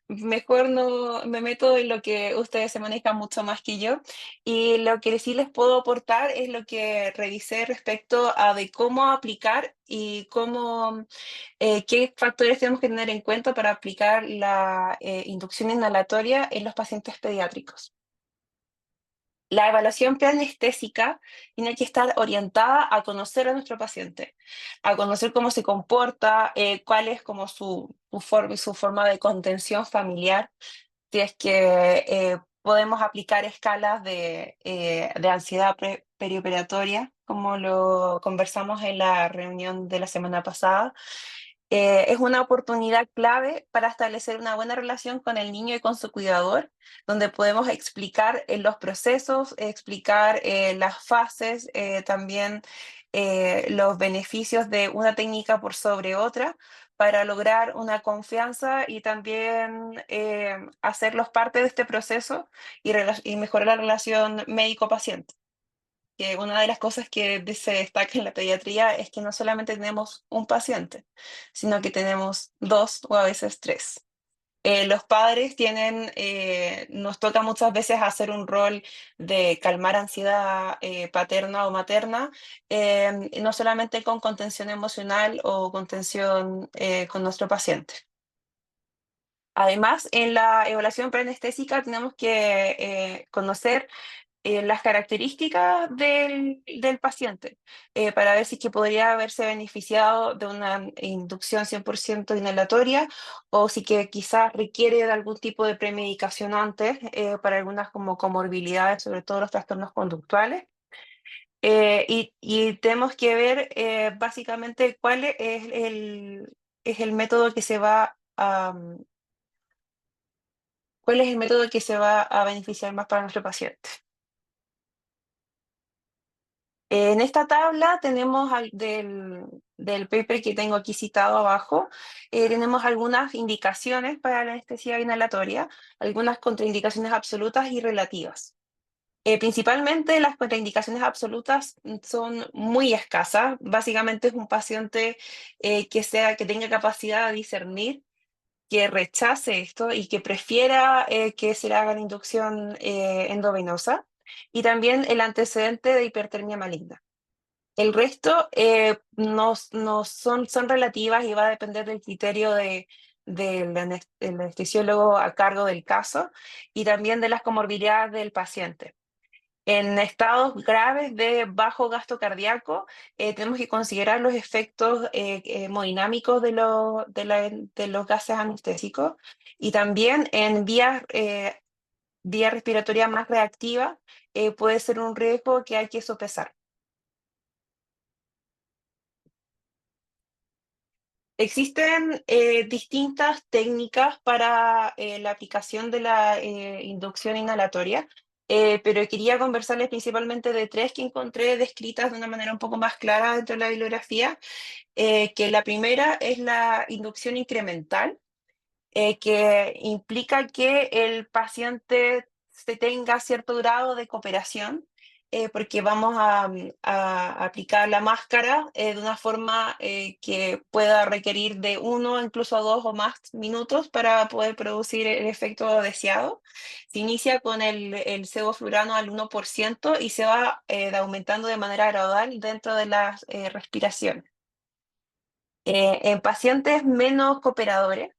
mejor no me meto en lo que ustedes se manejan mucho más que yo. Y lo que sí les puedo aportar es lo que revisé respecto a de cómo aplicar y qué factores tenemos que tener en cuenta para aplicar la inducción inhalatoria en los pacientes pediátricos. La evaluación preanestésica tiene que estar orientada a conocer a nuestro paciente, a conocer cómo se comporta, cuál es como su forma de contención familiar, si es que podemos aplicar escalas de ansiedad perioperatoria, como lo conversamos en la reunión de la semana pasada. Es una oportunidad clave para establecer una buena relación con el niño y con su cuidador, donde podemos explicar los procesos, explicar las fases, también los beneficios de una técnica por sobre otra, para lograr una confianza y también hacerlos parte de este proceso y mejorar la relación médico-paciente. Que una de las cosas que se destaca en la pediatría es que no solamente tenemos un paciente, sino que tenemos dos o a veces tres. Los padres nos toca muchas veces hacer un rol de calmar ansiedad paterna o materna, no solamente con contención emocional o contención con nuestro paciente. Además, en la evaluación preanestésica tenemos que conocer las características del paciente para ver si es que podría haberse beneficiado de una inducción 100% inhalatoria o si que quizás requiere de algún tipo de premedicación antes para algunas como comorbilidades, sobre todo los trastornos conductuales. Y tenemos que ver básicamente cuál es el método que se va a... ¿Cuál es el método que se va a beneficiar más para nuestro paciente? En esta tabla tenemos del paper que tengo aquí citado abajo, tenemos algunas indicaciones para la anestesia inhalatoria, algunas contraindicaciones absolutas y relativas. Principalmente las contraindicaciones absolutas son muy escasas. Básicamente es un paciente que tenga capacidad de discernir, que rechace esto y que prefiera que se le haga la inducción endovenosa, y también el antecedente de hipertermia maligna. El resto no son relativas y va a depender del criterio del anestesiólogo a cargo del caso y también de las comorbilidades del paciente. En estados graves de bajo gasto cardíaco, tenemos que considerar los efectos hemodinámicos de los gases anestésicos, y también en vía respiratoria más reactiva puede ser un riesgo que hay que sopesar. Existen distintas técnicas para la aplicación de la inducción inhalatoria. pero quería conversarles principalmente de 3 que encontré descritas de una manera un poco más clara dentro de la bibliografía, que la primera es la inducción incremental, que implica que el paciente se tenga cierto grado de cooperación, porque vamos a aplicar la máscara de una forma que pueda requerir de 1, incluso 2 o más minutos para poder producir el efecto deseado. Se inicia con el sevoflurano al 1% y se va aumentando de manera gradual dentro de las respiraciones. En pacientes menos cooperadores,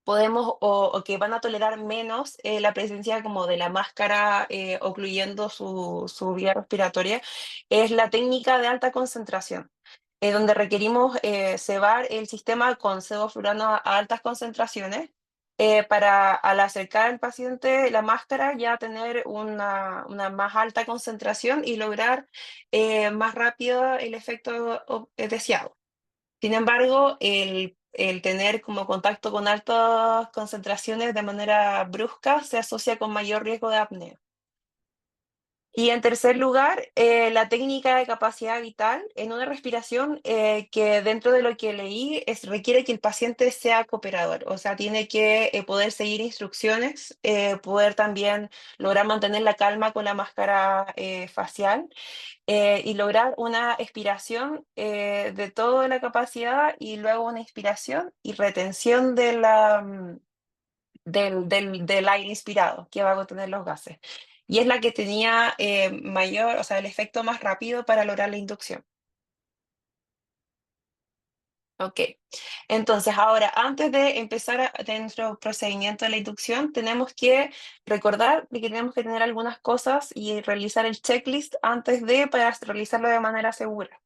podemos o que van a tolerar menos la presencia como de la máscara ocluyendo su vía respiratoria, es la técnica de alta concentración, donde requerimos cebar el sistema con sevoflurano a altas concentraciones para al acercar al paciente la máscara ya tener una más alta concentración y lograr más rápido el efecto deseado. Sin embargo, el tener como contacto con altas concentraciones de manera brusca se asocia con mayor riesgo de apnea. Y en tercer lugar, la técnica de capacidad vital en una respiración que dentro de lo que leí requiere que el paciente sea cooperador, o sea, tiene que poder seguir instrucciones, poder también lograr mantener la calma con la máscara facial y lograr una expiración de toda la capacidad y luego una inspiración y retención de del aire inspirado que va a contener los gases. Y es la que tenía mayor, o sea, el efecto más rápido para lograr la inducción. Ok, entonces ahora, antes de empezar nuestro procedimiento de la inducción, tenemos que recordar que tenemos que tener algunas cosas y realizar el checklist antes de para realizarlo de manera segura.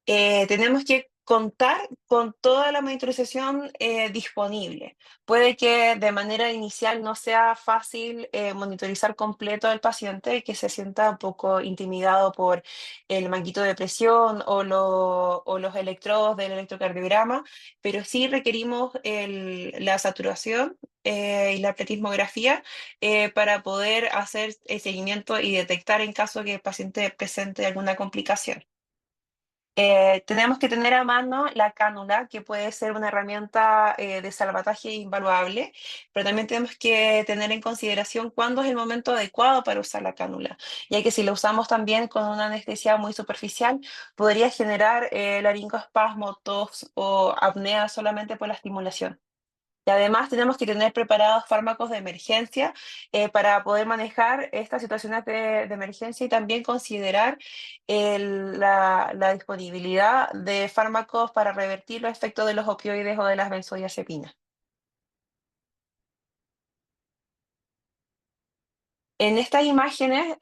Tenemos que contar con toda la monitorización disponible. Puede que de manera inicial no sea fácil monitorizar completo al paciente, que se sienta un poco intimidado por el manguito de presión o los electrodos del electrocardiograma, pero sí requerimos la saturación y la pletismografía para poder hacer el seguimiento y detectar en caso que el paciente presente alguna complicación. Tenemos que tener a mano la cánula, que puede ser una herramienta de salvataje invaluable, pero también tenemos que tener en consideración cuándo es el momento adecuado para usar la cánula, ya que si la usamos también con una anestesia muy superficial, podría generar laringoespasmo, tos o apnea solamente por la estimulación. Y además tenemos que tener preparados fármacos de emergencia para poder manejar estas situaciones de emergencia y también considerar la disponibilidad de fármacos para revertir los efectos de los opioides o de las benzodiazepinas. En estas imágenes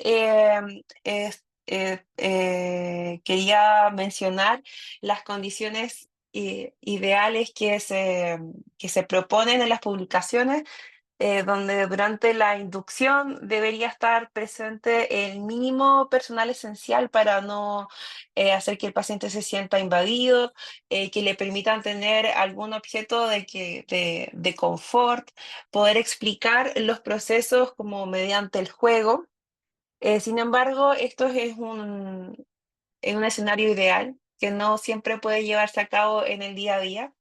quería mencionar las condiciones ideales que se proponen en las publicaciones donde durante la inducción debería estar presente el mínimo personal esencial para no hacer que el paciente se sienta invadido, que le permitan tener algún objeto de confort, poder explicar los procesos como mediante el juego. Sin embargo, esto es un escenario ideal que no siempre puede llevarse a cabo en el día a día.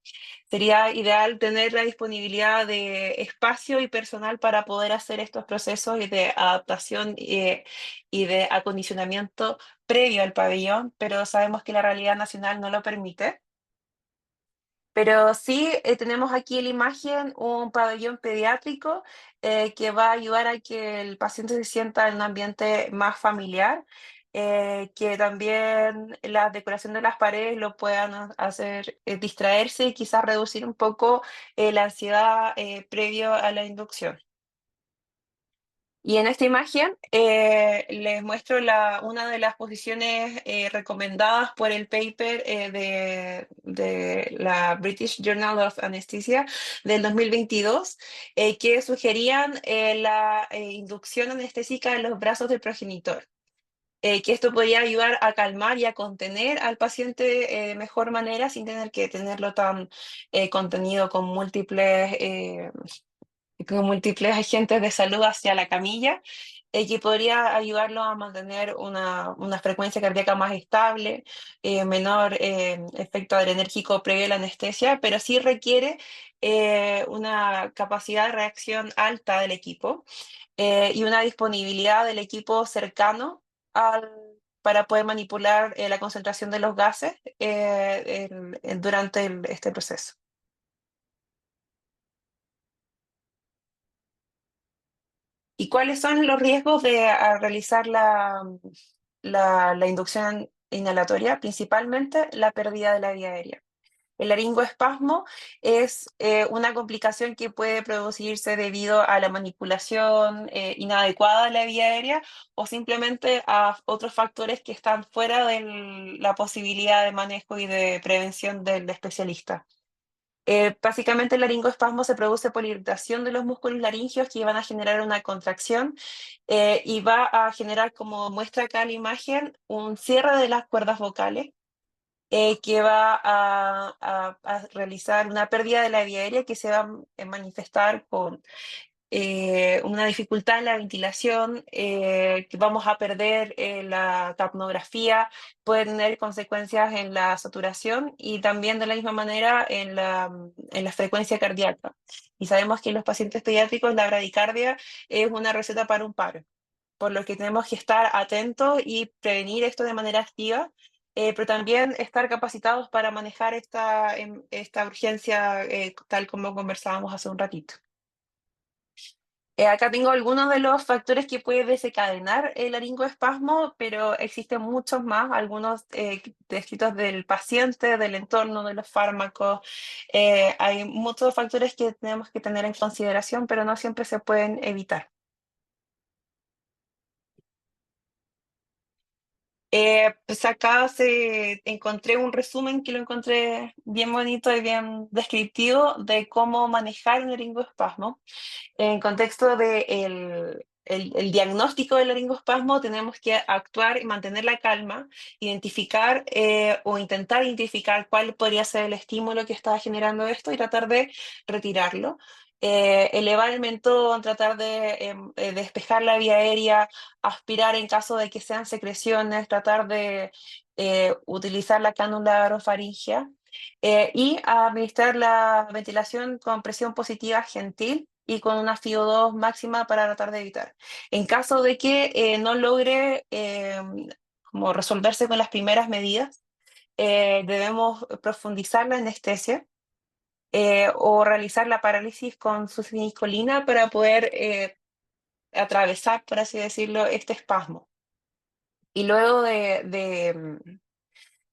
Sería ideal tener la disponibilidad de espacio y personal para poder hacer estos procesos y de adaptación y de acondicionamiento previo al pabellón, pero sabemos que la realidad nacional no lo permite. Pero sí tenemos aquí en la imagen un pabellón pediátrico que va a ayudar a que el paciente se sienta en un ambiente más familiar, que también la decoración de las paredes lo puedan hacer distraerse y quizás reducir un poco la ansiedad previo a la inducción. Y en esta imagen les muestro una de las posiciones recomendadas por el paper de la British Journal of Anesthesia del 2022, que sugerían la inducción anestésica en los brazos del progenitor. Que esto podría ayudar a calmar y a contener al paciente de mejor manera sin tener que tenerlo tan contenido con múltiples con múltiples agentes de salud hacia la camilla, que podría ayudarlo a mantener una frecuencia cardíaca más estable, menor efecto adrenérgico previo a la anestesia, pero sí requiere una capacidad de reacción alta del equipo y una disponibilidad del equipo cercano para poder manipular la concentración de los gases durante este proceso. ¿Y cuáles son los riesgos de realizar la inducción inhalatoria? Principalmente la pérdida de la vía aérea. El laringoespasmo es una complicación que puede producirse debido a la manipulación inadecuada de la vía aérea o simplemente a otros factores que están fuera de la posibilidad de manejo y de prevención del especialista. Básicamente el laringoespasmo se produce por irritación de los músculos laringeos que van a generar una contracción y va a generar, como muestra acá la imagen, un cierre de las cuerdas vocales que va a realizar una pérdida de la vía aérea que se va a manifestar con una dificultad en la ventilación, que vamos a perder la capnografía, puede tener consecuencias en la saturación y también de la misma manera en la frecuencia cardíaca. Y sabemos que en los pacientes pediátricos la bradicardia es una receta para un paro, por lo que tenemos que estar atentos y prevenir esto de manera activa, pero también estar capacitados para manejar esta urgencia tal como conversábamos hace un ratito. Acá tengo algunos de los factores que puede desencadenar el laringoespasmo, pero existen muchos más, algunos descritos del paciente, del entorno, de los fármacos. Hay muchos factores que tenemos que tener en consideración, pero no siempre se pueden evitar. Pues acá encontré un resumen que lo encontré bien bonito y bien descriptivo de cómo manejar un laringoespasmo. En contexto de el diagnóstico del laringoespasmo, tenemos que actuar y mantener la calma, identificar o intentar identificar cuál podría ser el estímulo que está generando esto y tratar de retirarlo. Elevar el mentón, tratar de despejar la vía aérea, aspirar en caso de que sean secreciones, tratar de utilizar la cánula orofaringea y administrar la ventilación con presión positiva gentil y con una FiO2 máxima para tratar de evitar. En caso de que no logre como resolverse con las primeras medidas, debemos profundizar la anestesia o realizar la parálisis con succinilcolina para poder atravesar, por así decirlo, este espasmo. Y luego de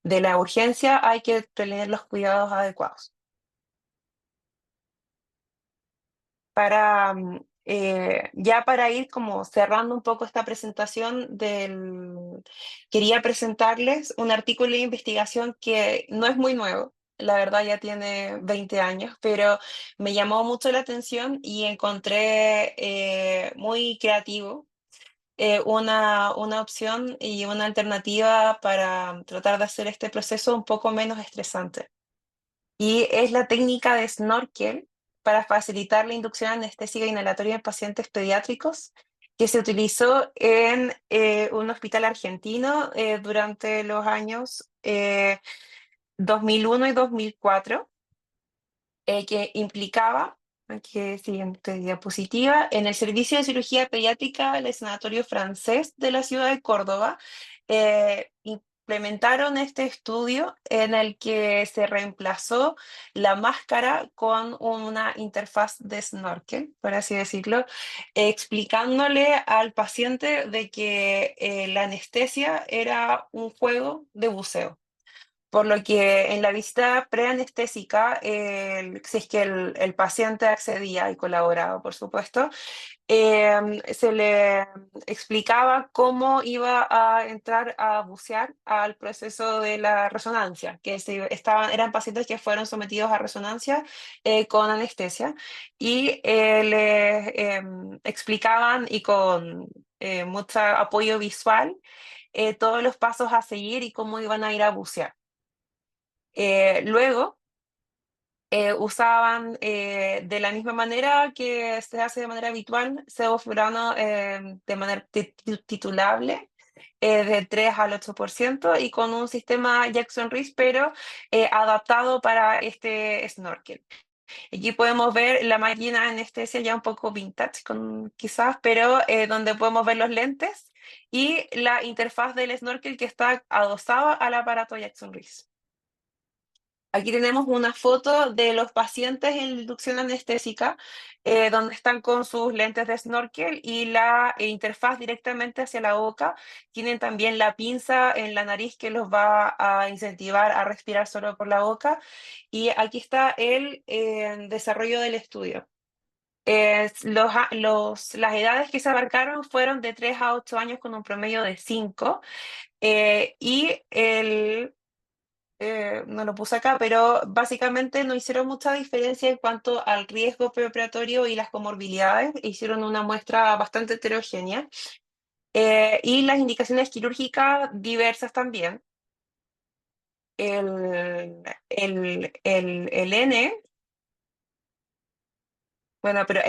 la urgencia hay que tener los cuidados adecuados. Ya para ir como cerrando un poco esta presentación quería presentarles un artículo de investigación que no es muy nuevo, la verdad ya tiene 20 años, pero me llamó mucho la atención y encontré muy creativo una opción y una alternativa para tratar de hacer este proceso un poco menos estresante. Y es la técnica de snorkel para facilitar la inducción anestésica inhalatoria en pacientes pediátricos que se utilizó en un hospital argentino durante los años 2001 y 2004, que implicaba, aquí siguiente diapositiva, en el servicio de cirugía pediátrica del Sanatorio Francés de la ciudad de Córdoba, implementaron este estudio en el que se reemplazó la máscara con una interfaz de snorkel, por así decirlo, explicándole al paciente de que la anestesia era un juego de buceo. Por lo que en la visita preanestésica, si es que el paciente accedía y colaboraba, por supuesto, se le explicaba cómo iba a entrar a bucear al proceso de la resonancia, que eran pacientes que fueron sometidos a resonancia con anestesia y les explicaban y con mucho apoyo visual todos los pasos a seguir y cómo iban a ir a bucear. Luego, usaban de la misma manera que se hace de manera habitual, sevoflurano de manera titulable, del 3 al 8% y con un sistema Jackson Reese, pero adaptado para este snorkel. Aquí podemos ver la máquina anestesia ya un poco vintage, quizás, pero donde podemos ver los lentes y la interfaz del snorkel que está adosada al aparato Jackson Reese. Aquí tenemos una foto de los pacientes en inducción anestésica, donde están con sus lentes de snorkel y la interfaz directamente hacia la boca. Tienen también la pinza en la nariz que los va a incentivar a respirar solo por la boca. Y aquí está el desarrollo del estudio. Las edades que se abarcaron fueron de 3 a 8 años con un promedio de 5. Y no lo puse acá, pero básicamente no hicieron mucha diferencia en cuanto al riesgo preoperatorio y las comorbilidades. Hicieron una muestra bastante heterogénea. Y las indicaciones quirúrgicas diversas también. El N, bueno, pero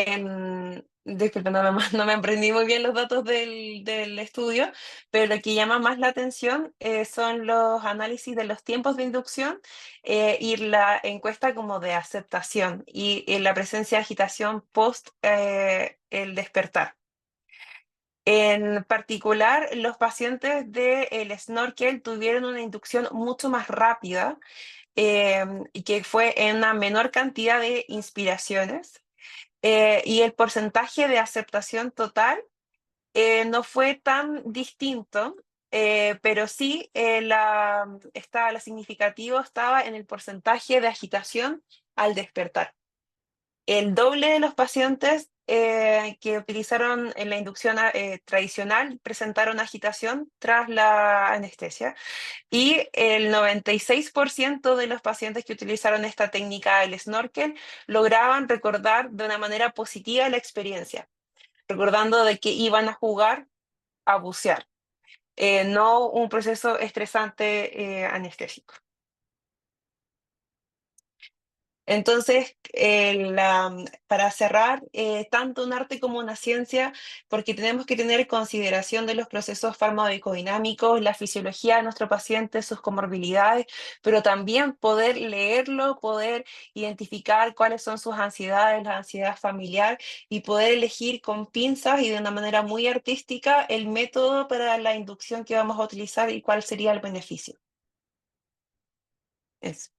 disculpe, no me aprendí muy bien los datos del estudio, pero lo que llama más la atención son los análisis de los tiempos de inducción y la encuesta como de aceptación y la presencia de agitación post el despertar. En particular, los pacientes del snorkel tuvieron una inducción mucho más rápida y que fue en una menor cantidad de inspiraciones. Y el porcentaje de aceptación total no fue tan distinto, pero sí la significativo estaba en el porcentaje de agitación al despertar. El doble de los pacientes que utilizaron en la inducción tradicional presentaron agitación tras la anestesia y el 96% de los pacientes que utilizaron esta técnica del snorkel lograban recordar de una manera positiva la experiencia, recordando de que iban a jugar a bucear, no un proceso estresante anestésico. Entonces, para cerrar, tanto un arte como una ciencia, porque tenemos que tener consideración de los procesos farmacodinámicos, la fisiología de nuestro paciente, sus comorbilidades, pero también poder leerlo, poder identificar cuáles son sus ansiedades, la ansiedad familiar, y poder elegir con pinzas y de una manera muy artística el método para la inducción que vamos a utilizar y cuál sería el beneficio. Eso.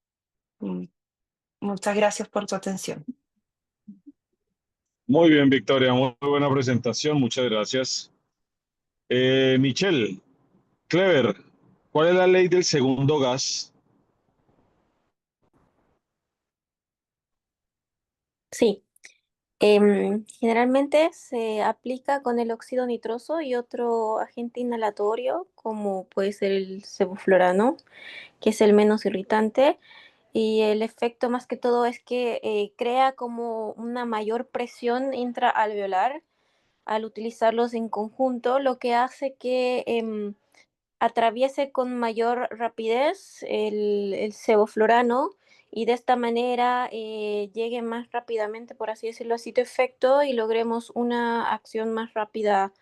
Muchas gracias por tu atención. Muy bien, Victoria, muy buena presentación, muchas gracias. Michelle, Clever, ¿cuál es la ley del segundo gas? Sí, generalmente se aplica con el óxido nitroso y otro agente inhalatorio, como puede ser el sevoflurano, que es el menos irritante. Y el efecto más que todo es que crea como una mayor presión intraalveolar al utilizarlos en conjunto, lo que hace que atraviese con mayor rapidez el sevoflurano y de esta manera llegue más rápidamente, por así decirlo, a sitio efecto y logremos una acción más rápida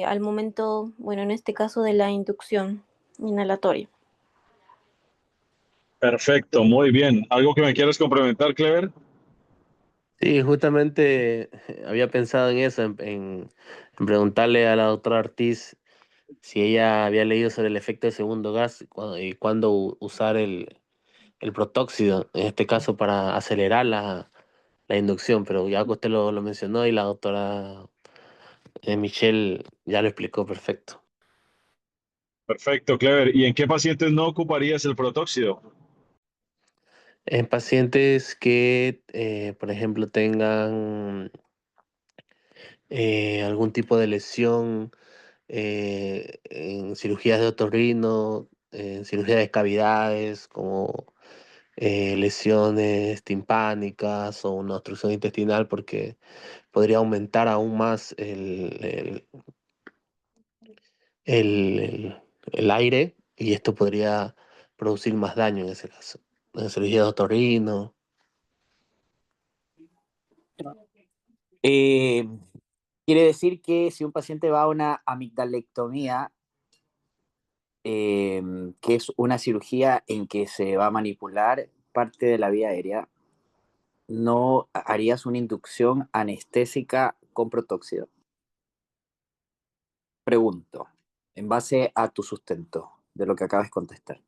al momento, bueno, en este caso de la inducción inhalatoria. Perfecto, muy bien. ¿Algo que me quieras complementar, Clever? Sí, justamente había pensado en eso, en preguntarle a la doctora Ortiz si ella había leído sobre el efecto del segundo gas y cuándo usar el protóxido, en este caso para acelerar la inducción, pero ya que usted lo mencionó y la doctora Michelle ya lo explicó perfecto. Perfecto, Clever. ¿Y en qué pacientes no ocuparías el protóxido? En pacientes que, por ejemplo, tengan algún tipo de lesión en cirugías de otorrino, en cirugía de cavidades, como lesiones timpánicas o una obstrucción intestinal, porque podría aumentar aún más el aire y esto podría producir más daño en ese caso. En cirugía de otorrino. Eh, quiere decir que si un paciente va a una amigdalectomía, que es una cirugía en que se va a manipular parte de la vía aérea, no harías una inducción anestésica con protóxido. Pregunto, en base a tu sustento de lo que acabas de contestar.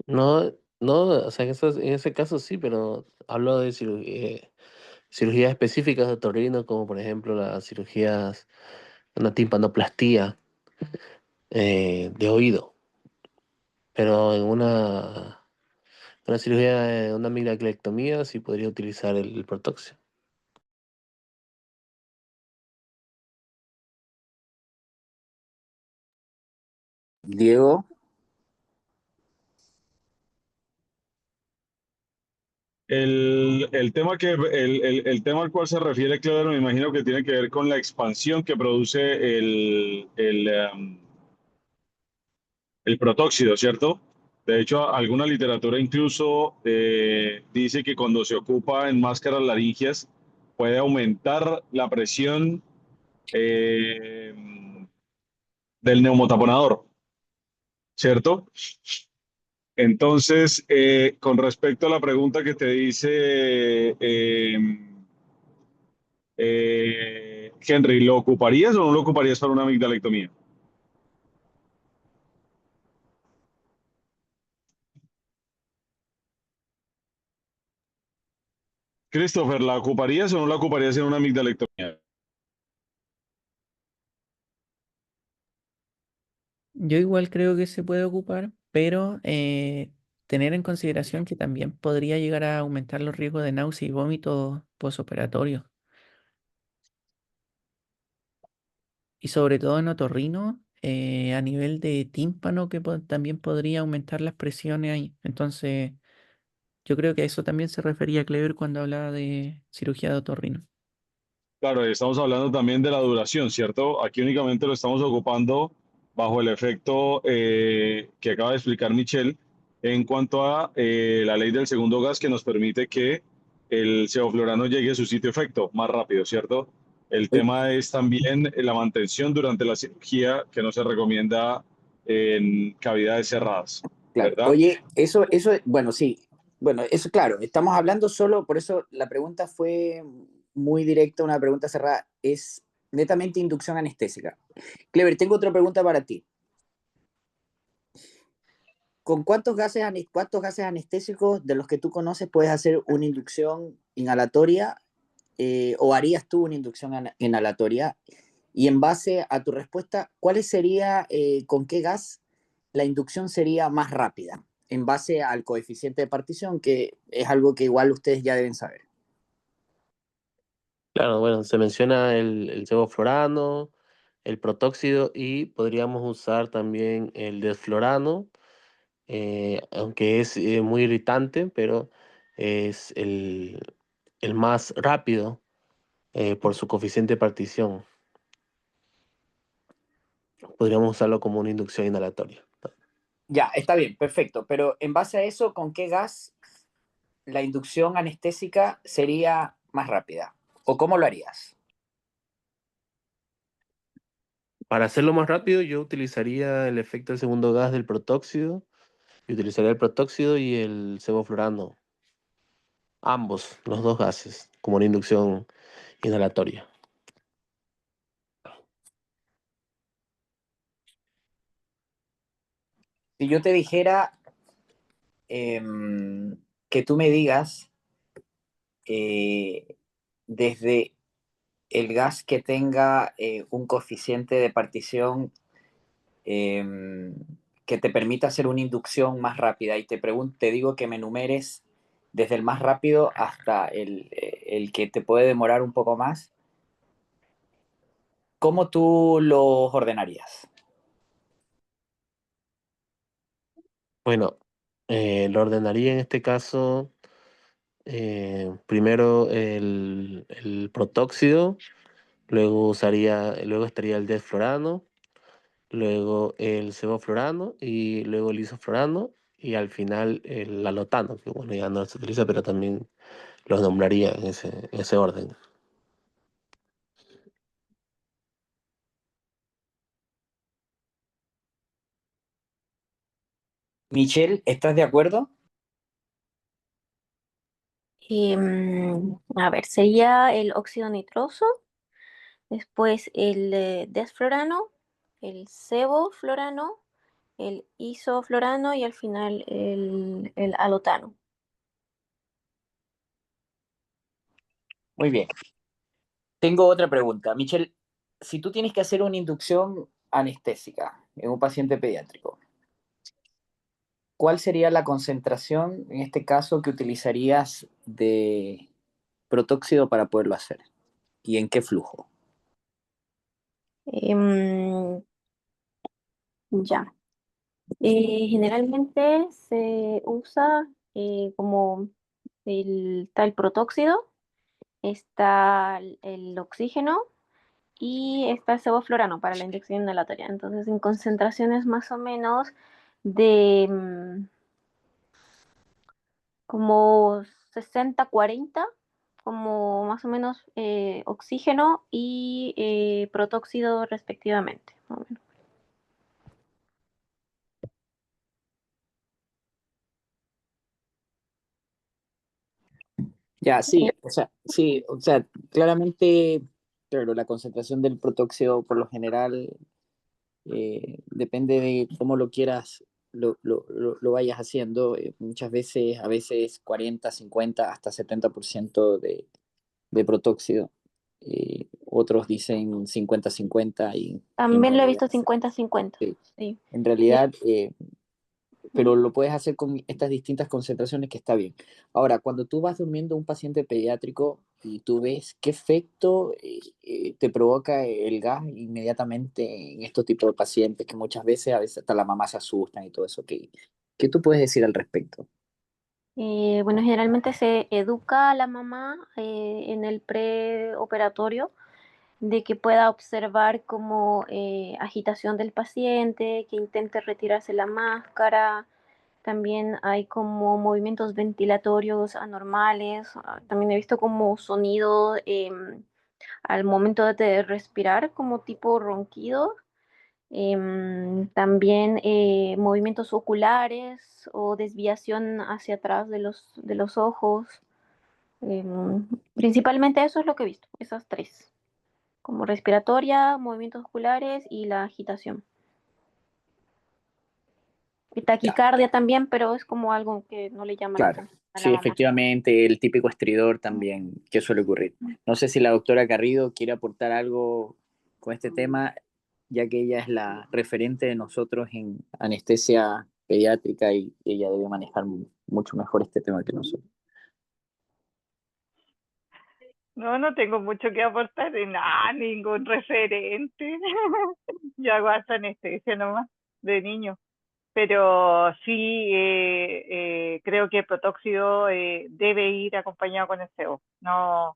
No, no, o sea, en ese caso sí, pero hablo de cirugías específicas de otorrino, como por ejemplo las cirugías, una timpanoplastía de oído. Pero en una cirugía, una amigdalectomía, sí podría utilizar el protóxido. Diego, El tema al cual se refiere, Clever, me imagino que tiene que ver con la expansión que produce el protóxido, ¿cierto? De hecho, alguna literatura incluso dice que cuando se ocupa en máscaras laringias puede aumentar la presión eh, del neumotaponador, ¿cierto? Entonces, con respecto a la pregunta que te dice Henry, ¿lo ocuparías o no lo ocuparías para una amigdalectomía? Christopher, ¿la ocuparías o no la ocuparías en una amigdalectomía? Yo igual creo que se puede ocupar, pero tener en consideración que también podría llegar a aumentar los riesgos de náusea y vómito posoperatorio. Y sobre todo en otorrino, a nivel de tímpano, que también podría aumentar las presiones ahí. Entonces, yo creo que a eso también se refería Clever cuando hablaba de cirugía de otorrino. Claro, estamos hablando también de la duración, ¿cierto? Aquí únicamente lo estamos ocupando bajo el efecto que acaba de explicar Michelle en cuanto a la ley del segundo gas que nos permite que el sevoflurano llegue a su sitio efecto más rápido, ¿cierto? El tema es también la mantención durante la cirugía que no se recomienda en cavidades cerradas, claro. ¿verdad? Oye, bueno, sí. Bueno, eso claro, estamos hablando solo, por eso la pregunta fue muy directa, una pregunta cerrada, es netamente inducción anestésica. Clever, tengo otra pregunta para ti. ¿Con cuántos gases anestésicos de los que tú conoces puedes hacer una inducción inhalatoria o harías tú una inducción inhalatoria? Y en base a tu respuesta, con qué gas la inducción sería más rápida? En base al coeficiente de partición, que es algo que igual ustedes ya deben saber. Claro, bueno, se menciona el sevoflurano, el protóxido y podríamos usar también el desflurano, aunque es muy irritante, pero es el más rápido por su coeficiente de partición. Podríamos usarlo como una inducción inhalatoria. Ya, está bien, perfecto. Pero en base a eso, ¿con qué gas la inducción anestésica sería más rápida? ¿O cómo lo harías? Para hacerlo más rápido, yo utilizaría el efecto del segundo gas del protóxido, y utilizaría el protóxido y el sevoflurano, ambos, los dos gases, como una inducción inhalatoria. Si yo te dijera que tú me digas eh, desde el gas que tenga un coeficiente de partición eh, que te permita hacer una inducción más rápida y te digo que me enumeres desde el más rápido hasta el que te puede demorar un poco más, ¿cómo tú los ordenarías? Bueno, lo ordenaría en este caso primero el protóxido, luego estaría el desflurano, luego el sevoflurano y luego el isoflurano y al final el alotano, que bueno, ya no se utiliza, pero también los nombraría en ese orden. Michelle, ¿estás de acuerdo? A ver, sería el óxido nitroso, después el desflorano, el sevoflorano, el isoflorano y al final el alotano. Muy bien. Tengo otra pregunta. Michelle, si tú tienes que hacer una inducción anestésica en un paciente pediátrico, ¿cuál sería la concentración, en este caso, que utilizarías de protóxido para poderlo hacer? ¿Y en qué flujo? Em, ya. Generalmente se usa como está el protóxido, está el oxígeno y está el sevoflurano para la inyección inhalatoria. Entonces, en concentraciones más o menos de como 60-40, como más o menos oxígeno y protóxido respectivamente. Más o menos. Ya, sí, o sea, claramente, claro, la concentración del protóxido por lo general depende de cómo lo quieras, lo vayas haciendo. Muchas veces, a veces 40, 50, hasta 70% de protóxido. Otros dicen 50-50 y en También lo he realidad, visto 50-50. sí, Sí. en realidad pero lo puedes hacer con estas distintas concentraciones que está bien. Ahora, cuando tú vas durmiendo un paciente pediátrico y tú ves qué efecto te provoca el gas inmediatamente en estos tipos de pacientes, que muchas veces, a veces hasta la mamá se asustan y todo eso, ¿qué tú puedes decir al respecto? Bueno, generalmente se educa a la mamá en el preoperatorio de que pueda observar como agitación del paciente, que intente retirarse la máscara. También hay como movimientos ventilatorios anormales. También he visto como sonido al momento de respirar, como tipo ronquido. También movimientos oculares o desviación hacia atrás de los ojos. Principalmente eso es lo que he visto, esas tres, como respiratoria, movimientos oculares y la agitación. Y Ya, taquicardia también, pero es como algo que no le llama la claro. atención a la Sí, mamá. efectivamente, el típico estridor también, que suele ocurrir. No sé si la doctora Garrido quiere aportar algo con este tema, ya que ella es la referente de nosotros en anestesia pediátrica y ella debe manejar mucho mejor este tema que nosotros. No, no tengo mucho que aportar de nada, ningún referente. Yo hago hasta anestesia nomás, de niño. Pero sí, creo que el protóxido debe ir acompañado con el SEO. No,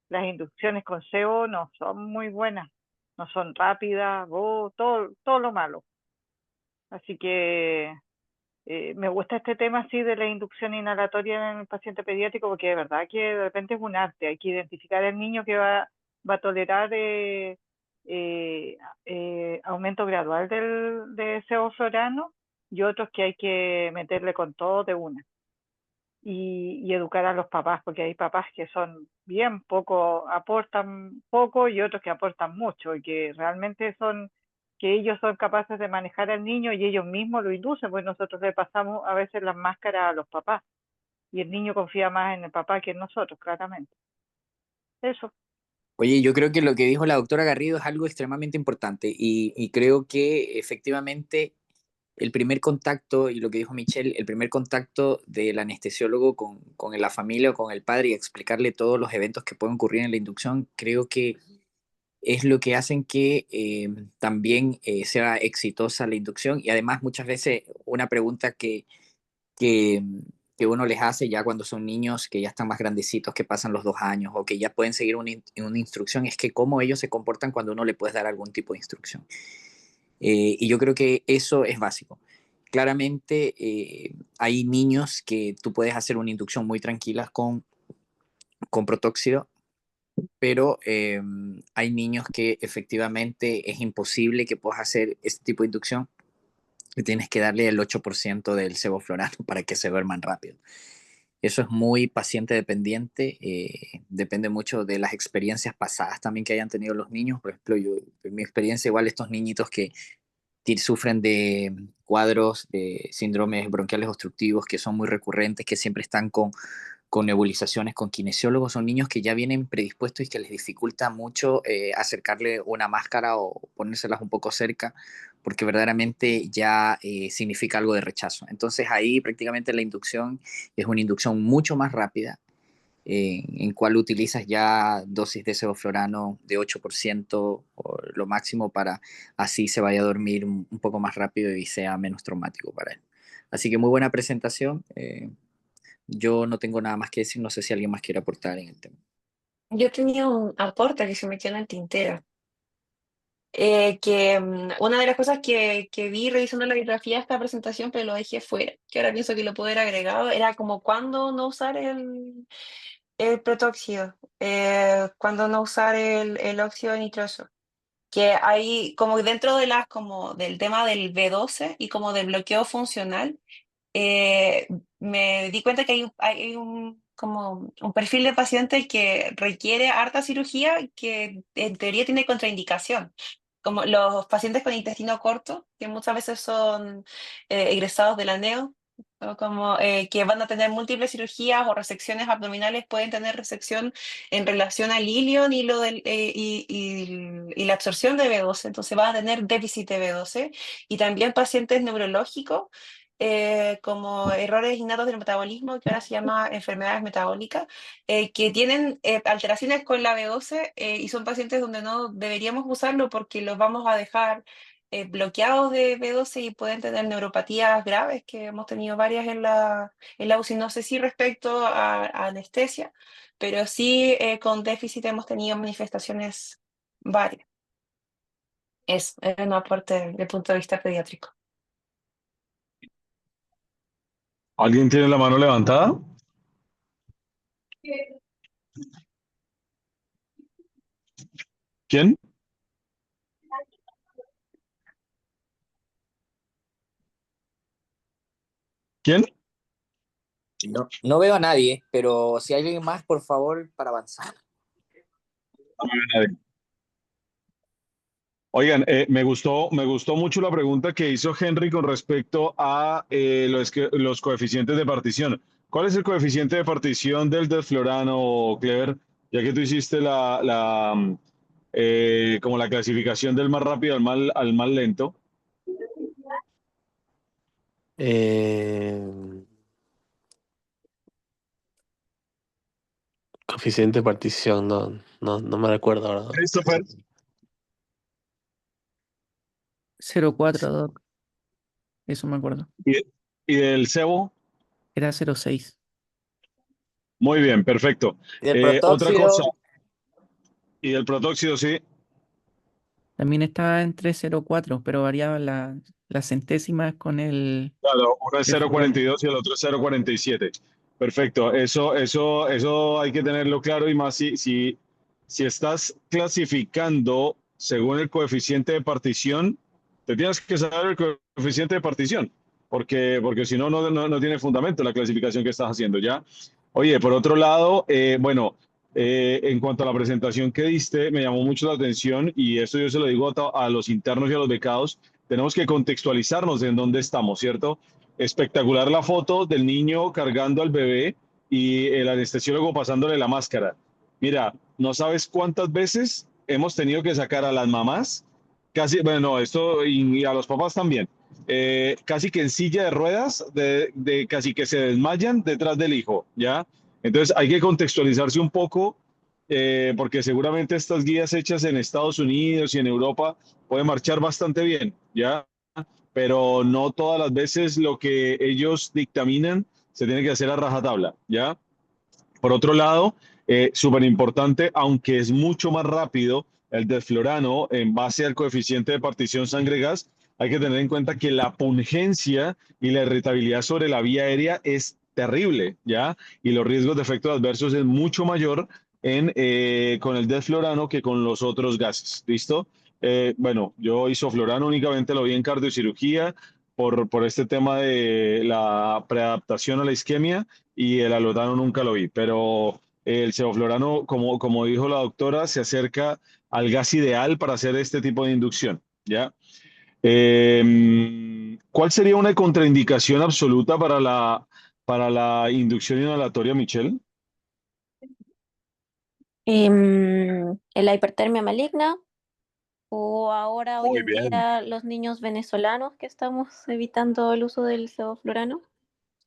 las inducciones con SEO no son muy buenas, no son rápidas, todo lo malo. Así que me gusta este tema así de la inducción inhalatoria en el paciente pediátrico porque de verdad que de repente es un arte, hay que identificar al niño que va a tolerar aumento gradual de CO florano y otros que hay que meterle con todo de una. Y educar a los papás, porque hay papás que son bien poco, aportan poco y otros que aportan mucho y que realmente que ellos son capaces de manejar al niño y ellos mismos lo inducen, pues nosotros le pasamos a veces las máscaras a los papás y el niño confía más en el papá que en nosotros, claramente. Eso. Oye, yo creo que lo que dijo la doctora Garrido es algo extremadamente importante y creo que efectivamente el primer contacto, y lo que dijo Michelle, el primer contacto del anestesiólogo con la familia o con el padre y explicarle todos los eventos que pueden ocurrir en la inducción, creo que es lo que hacen que también sea exitosa la inducción. Y además muchas veces una pregunta que, que uno les hace ya cuando son niños que ya están más grandecitos, que pasan los 2 años o que ya pueden seguir una instrucción, es que cómo ellos se comportan cuando uno le puedes dar algún tipo de instrucción. Y yo creo que eso es básico. claramente hay niños que tú puedes hacer una inducción muy tranquila con protóxido, pero hay niños que efectivamente es imposible que puedas hacer este tipo de inducción y tienes que darle el 8% del sevoflurano para que se duerman rápido. Eso es muy paciente dependiente, depende mucho de las experiencias pasadas también que hayan tenido los niños. Por ejemplo, yo, en mi experiencia, igual estos niñitos que sufren de cuadros de síndromes bronquiales obstructivos que son muy recurrentes, que siempre están con nebulizaciones, con kinesiólogos, son niños que ya vienen predispuestos y que les dificulta mucho acercarle una máscara o ponérselas un poco cerca, porque verdaderamente ya significa algo de rechazo. Entonces ahí prácticamente la inducción es una inducción mucho más rápida, en cual utilizas ya dosis de sevoflurano de 8% o lo máximo para así se vaya a dormir un poco más rápido y sea menos traumático para él. Así que muy buena presentación. Yo no tengo nada más que decir, no sé si alguien más quiere aportar en el tema. Yo tenía un aporte que se me quedó en el tintero. Una de las cosas que vi revisando la bibliografía de esta presentación, pero lo dejé fuera, que ahora pienso que lo puedo haber agregado, era como cuándo no usar el protóxido, cuándo no usar el óxido nitroso. Que hay como dentro de como del tema del B12 y como del bloqueo funcional, eh, me di cuenta que como un perfil de paciente que requiere harta cirugía que en teoría tiene contraindicación, como los pacientes con intestino corto, que muchas veces son egresados de la NEO, o como que van a tener múltiples cirugías o resecciones abdominales, pueden tener resección en relación al ilion y la absorción de B12, entonces van a tener déficit de B12, y también pacientes neurológicos como errores innatos del metabolismo, que ahora se llama enfermedades metabólicas, que tienen alteraciones con la B12 y son pacientes donde no deberíamos usarlo porque los vamos a dejar bloqueados de B12 y pueden tener neuropatías graves, que hemos tenido varias en la UCI. No sé si respecto a anestesia, pero sí con déficit hemos tenido manifestaciones varias. Es un aporte desde el punto de vista pediátrico. ¿Alguien tiene la mano levantada? ¿Quién? ¿Quién? No veo a nadie, pero si hay alguien más, por favor, para avanzar. Oigan, me gustó mucho la pregunta que hizo Henry con respecto a los coeficientes de partición. ¿Cuál es el coeficiente de partición del desflurano, Clever? Ya que tú hiciste como la clasificación del más rápido al más lento. Coeficiente de partición, no me recuerdo ahora. Christopher. 0,4, Doc. Eso me acuerdo. ¿Y del cebo? Era 0,6. Muy bien, perfecto. ¿Y el Otra cosa. protóxido? ¿Y el protóxido, sí? También estaba entre 0,4, pero variaban las centésimas con el Claro, uno es desflurano. 0,42 y el otro es 0,47. Perfecto, eso hay que tenerlo claro, y más si estás clasificando según el coeficiente de partición, te tienes que saber el coeficiente de partición, porque si no, no tiene fundamento la clasificación que estás haciendo, ¿ya? Oye, por otro lado, bueno, en cuanto a la presentación que diste, me llamó mucho la atención, y esto yo se lo digo a los internos y a los becados. Tenemos que contextualizarnos en dónde estamos, ¿cierto? Espectacular la foto del niño cargando al bebé y el anestesiólogo pasándole la máscara. Mira, no sabes cuántas veces hemos tenido que sacar a las mamás, casi, bueno, esto y a los papás también, casi que en silla de ruedas, de casi que se desmayan detrás del hijo, ¿ya? Entonces hay que contextualizarse un poco, porque seguramente estas guías hechas en Estados Unidos y en Europa pueden marchar bastante bien, ¿ya? Pero no todas las veces lo que ellos dictaminan se tiene que hacer a rajatabla, ¿ya? Por otro lado, súper importante, aunque es mucho más rápido el desflurano en base al coeficiente de partición sangre-gas, hay que tener en cuenta que la pungencia y la irritabilidad sobre la vía aérea es terrible, ¿ya? Y los riesgos de efectos adversos es mucho mayor con el desflorano que con los otros gases, ¿listo? Bueno, yo isoflorano únicamente lo vi en cardiocirugía por este tema de la preadaptación a la isquemia y el alotano nunca lo vi, pero el sevoflurano, como dijo la doctora, se acerca al gas ideal para hacer este tipo de inducción, ¿ya? ¿Cuál sería una contraindicación absoluta para la inducción inhalatoria, Michelle? La hipertermia maligna, o ahora hoy Muy en bien. día los niños venezolanos que estamos evitando el uso del sevoflurano.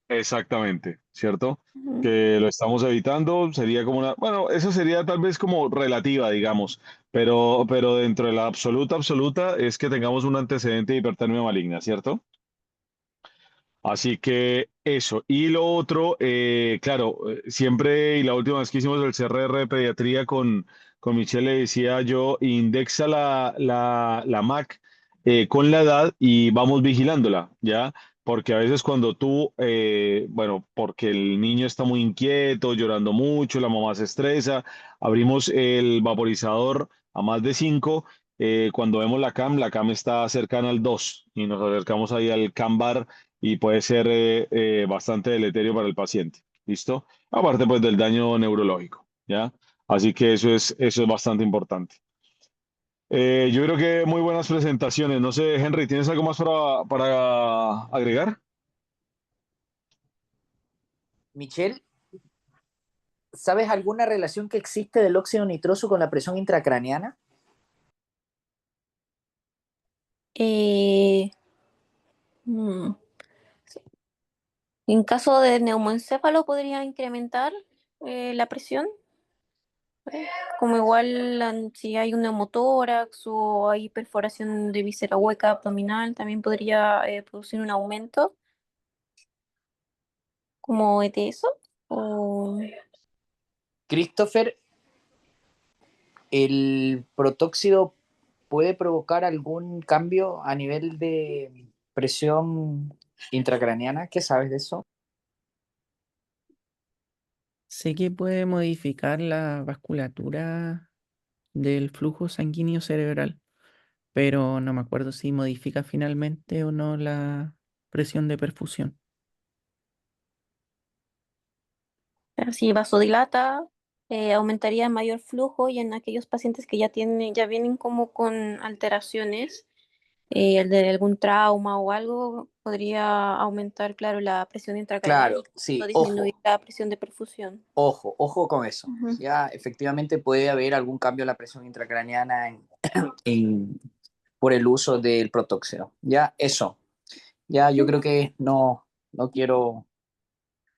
Exactamente, ¿cierto? Ujú. Que lo estamos evitando, sería como una, bueno, eso sería tal vez como relativa, digamos, pero dentro de la absoluta es que tengamos un antecedente de hipertermia maligna, ¿cierto? Así que eso. Y lo otro, claro, siempre y la última vez que hicimos el CRR de pediatría con Michelle, le decía yo, indexa la MAC con la edad y vamos vigilándola, ¿ya? Porque a veces cuando tú, bueno, porque el niño está muy inquieto, llorando mucho, la mamá se estresa, abrimos el vaporizador a más de 5. Cuando vemos la CAM está cercana al 2 y nos acercamos ahí al CAM bar y puede ser bastante deleterio para el paciente. ¿Listo? Aparte pues del daño neurológico, ¿ya? Así que eso es bastante importante. Yo creo que muy buenas presentaciones. No sé, Henry, ¿tienes algo más para agregar? Michelle, ¿sabes alguna relación que existe del óxido nitroso con la presión intracraneana? Eh, mm, En caso de neumoencéfalo podría incrementar la presión, como igual si hay un neumotórax o hay perforación de víscera hueca abdominal, también podría producir un aumento como de eso. O... Christopher, ¿el protóxido puede provocar algún cambio a nivel de presión intracraneana? ¿Qué sabes de eso? Sé que puede modificar la vasculatura del flujo sanguíneo cerebral, pero no me acuerdo si modifica finalmente o no la presión de perfusión. Si vasodilata, aumentaría mayor flujo, y en aquellos pacientes que ya vienen como con alteraciones, el de algún trauma o algo, podría aumentar, claro, la presión intracraneal y Claro, sí, disminuir la presión de perfusión. ojo con eso. Ujú. Ya efectivamente puede haber algún cambio en la presión intracraneana en- por el uso del protóxido. Ya eso. Ya yo creo que no quiero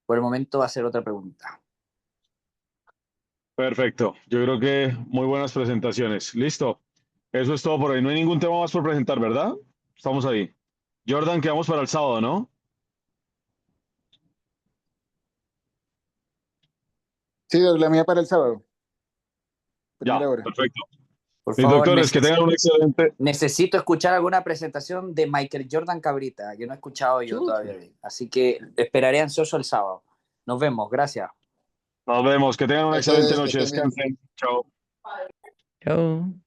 por el momento hacer otra pregunta. Perfecto. Yo creo que muy buenas presentaciones. Listo. Eso es todo por hoy. No hay ningún tema más por presentar, ¿verdad? Estamos ahí. Jordan, quedamos para el sábado, ¿no? Sí, la mía para el sábado, Ya, primera hora. perfecto. Por Mis favor, doctores, que tengan un excelente. necesito escuchar alguna presentación de Michael Jordan Cabrita, que no he escuchado yo todavía. Así que esperaré ansioso el sábado. Nos vemos, gracias. Nos vemos. Que tengan una A excelente ustedes, que noche. estén bien. Descansen. Chao. Chao.